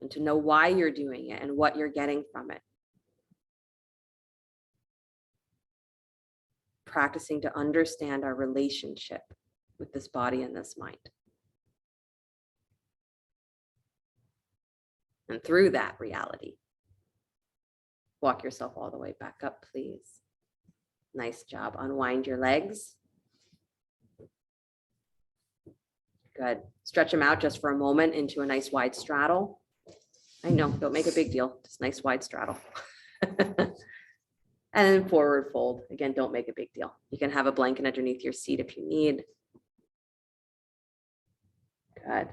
And to know why you're doing it and what you're getting from it. Practicing to understand our relationship with this body and this mind. And through that reality, walk yourself all the way back up, please. Nice job. Unwind your legs. Good. Stretch them out just for a moment into a nice wide straddle. I know, don't make a big deal. Just nice wide straddle. And then forward fold. Again, don't make a big deal. You can have a blanket underneath your seat if you need. Good.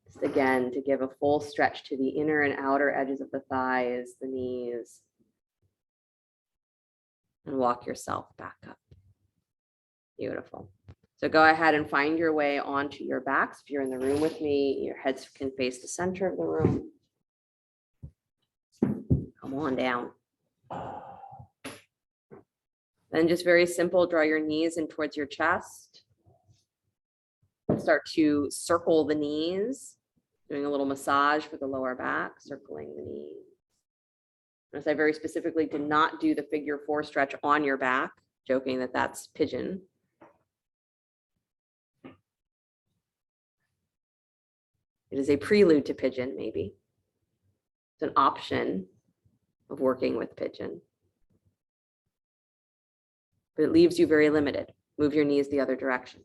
Just again, to give a full stretch to the inner and outer edges of the thighs, the knees. And walk yourself back up. Beautiful. So go ahead and find your way onto your backs. If you're in the room with me, your heads can face the center of the room. Come on down. Then just very simple, draw your knees in towards your chest. Start to circle the knees, doing a little massage for the lower back, circling the knees. Notice I very specifically did not do the figure 4 stretch on your back, joking that that's pigeon. It is a prelude to pigeon, maybe. It's an option of working with pigeon. But it leaves you very limited. Move your knees the other direction.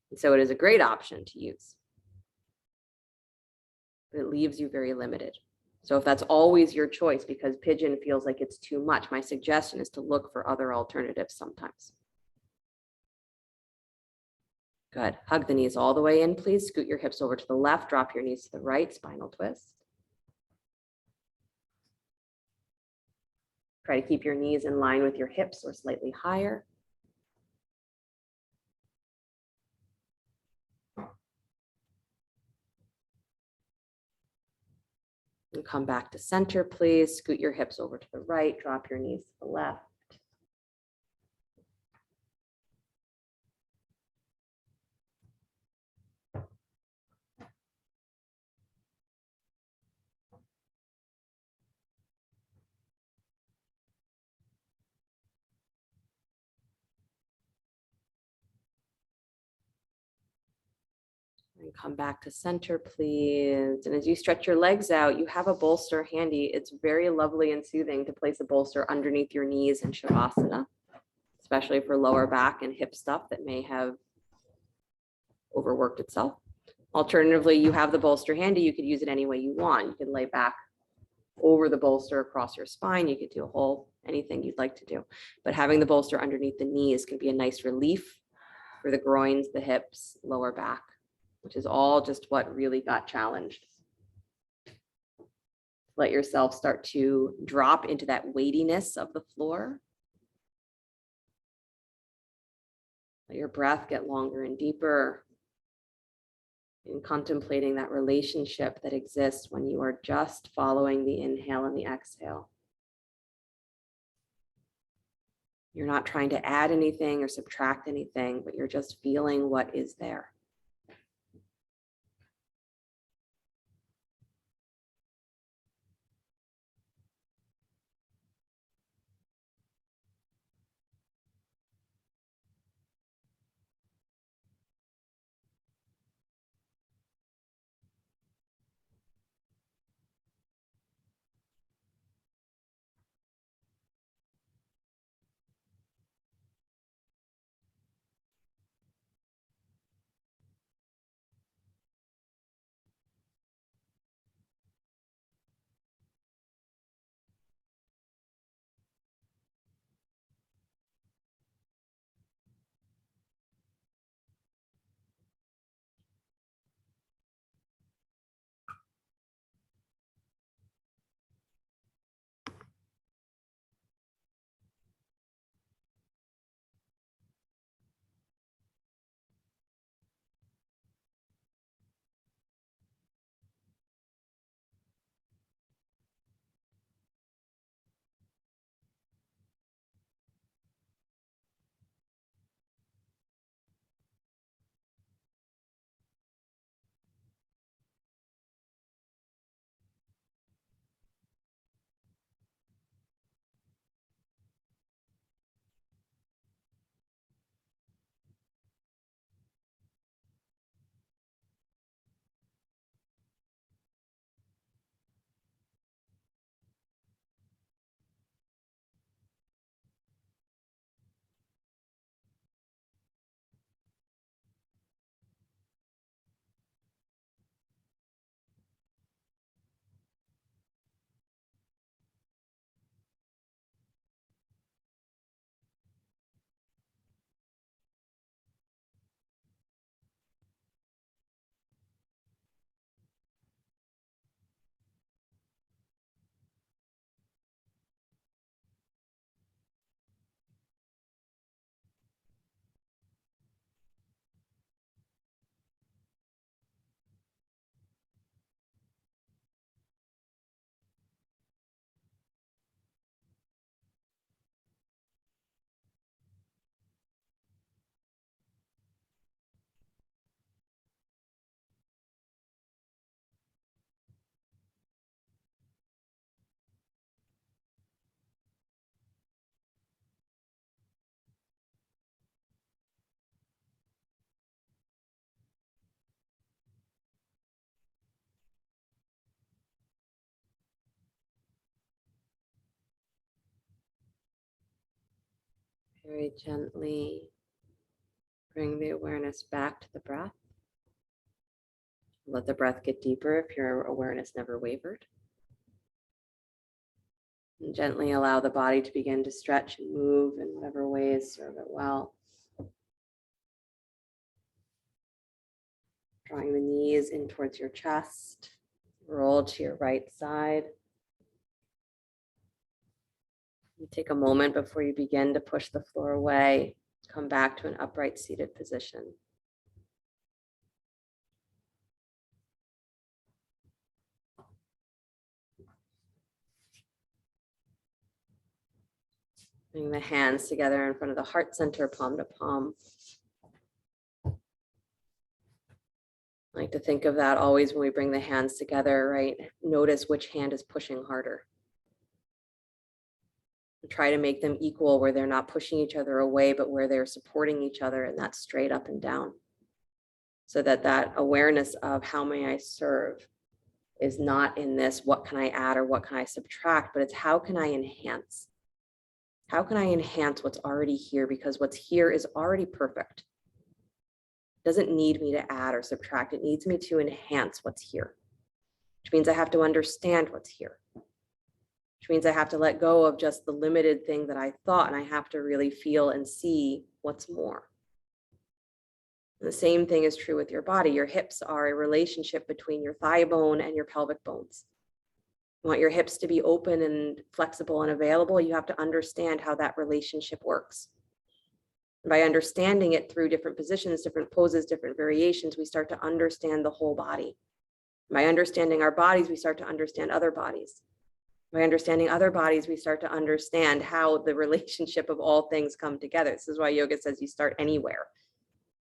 And so it is a great option to use. But it leaves you very limited. So if that's always your choice because pigeon feels like it's too much, my suggestion is to look for other alternatives sometimes. Good. Hug the knees all the way in, please. Scoot your hips over to the left, drop your knees to the right, spinal twist. Try to keep your knees in line with your hips or slightly higher. And come back to center, please. Scoot your hips over to the right, drop your knees to the left. And come back to center, please. And as you stretch your legs out, you have a bolster handy. It's very lovely and soothing to place a bolster underneath your knees in Shavasana, especially for lower back and hip stuff that may have overworked itself. Alternatively, you have the bolster handy. You could use it any way you want. You could lay back over the bolster across your spine. You could do a whole anything you'd like to do. But having the bolster underneath the knees can be a nice relief for the groins, the hips, lower back, which is all just what really got challenged. Let yourself start to drop into that weightiness of the floor. Let your breath get longer and deeper in contemplating that relationship that exists when you are just following the inhale and the exhale. You're not trying to add anything or subtract anything, but you're just feeling what is there. Very gently bring the awareness back to the breath. Let the breath get deeper if your awareness never wavered. And gently allow the body to begin to stretch and move in whatever ways serve it well. Drawing the knees in towards your chest. Roll to your right side. You take a moment before you begin to push the floor away. Come back to an upright seated position. Bring the hands together in front of the heart center, palm to palm. I like to think of that always when we bring the hands together, right? Notice which hand is pushing harder. Try to make them equal where they're not pushing each other away, but where they're supporting each other, and that's straight up and down. So that awareness of how may I serve is not in this, what can I add or what can I subtract, but it's how can I enhance? How can I enhance what's already here? Because what's here is already perfect. It doesn't need me to add or subtract. It needs me to enhance what's here, which means I have to understand what's here, which means I have to let go of just the limited thing that I thought, and I have to really feel and see what's more. And the same thing is true with your body. Your hips are a relationship between your thigh bone and your pelvic bones. You want your hips to be open and flexible and available, you have to understand how that relationship works. And by understanding it through different positions, different poses, different variations, we start to understand the whole body. By understanding our bodies, we start to understand other bodies. By understanding other bodies, we start to understand how the relationship of all things come together. This is why yoga says you start anywhere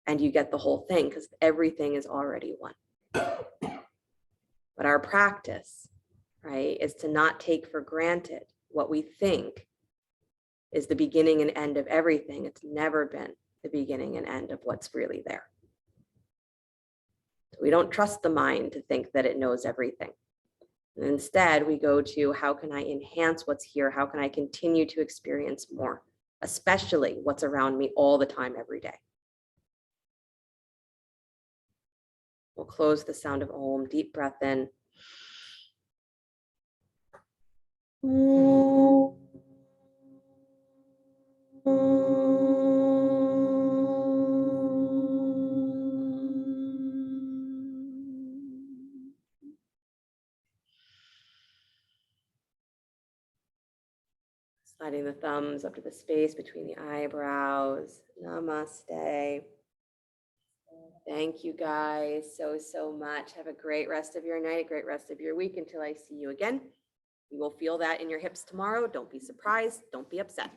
and you get the whole thing, because everything is already one. But our practice, right, is to not take for granted what we think is the beginning and end of everything. It's never been the beginning and end of what's really there. So we don't trust the mind to think that it knows everything. And instead, we go to how can I enhance what's here? How can I continue to experience more, especially what's around me all the time, every day? We'll close the sound of Om, deep breath in. Sliding the thumbs up to the space between the eyebrows. Namaste. Thank you guys so much. Have a great rest of your night, a great rest of your week until I see you again. You will feel that in your hips tomorrow. Don't be surprised. Don't be upset.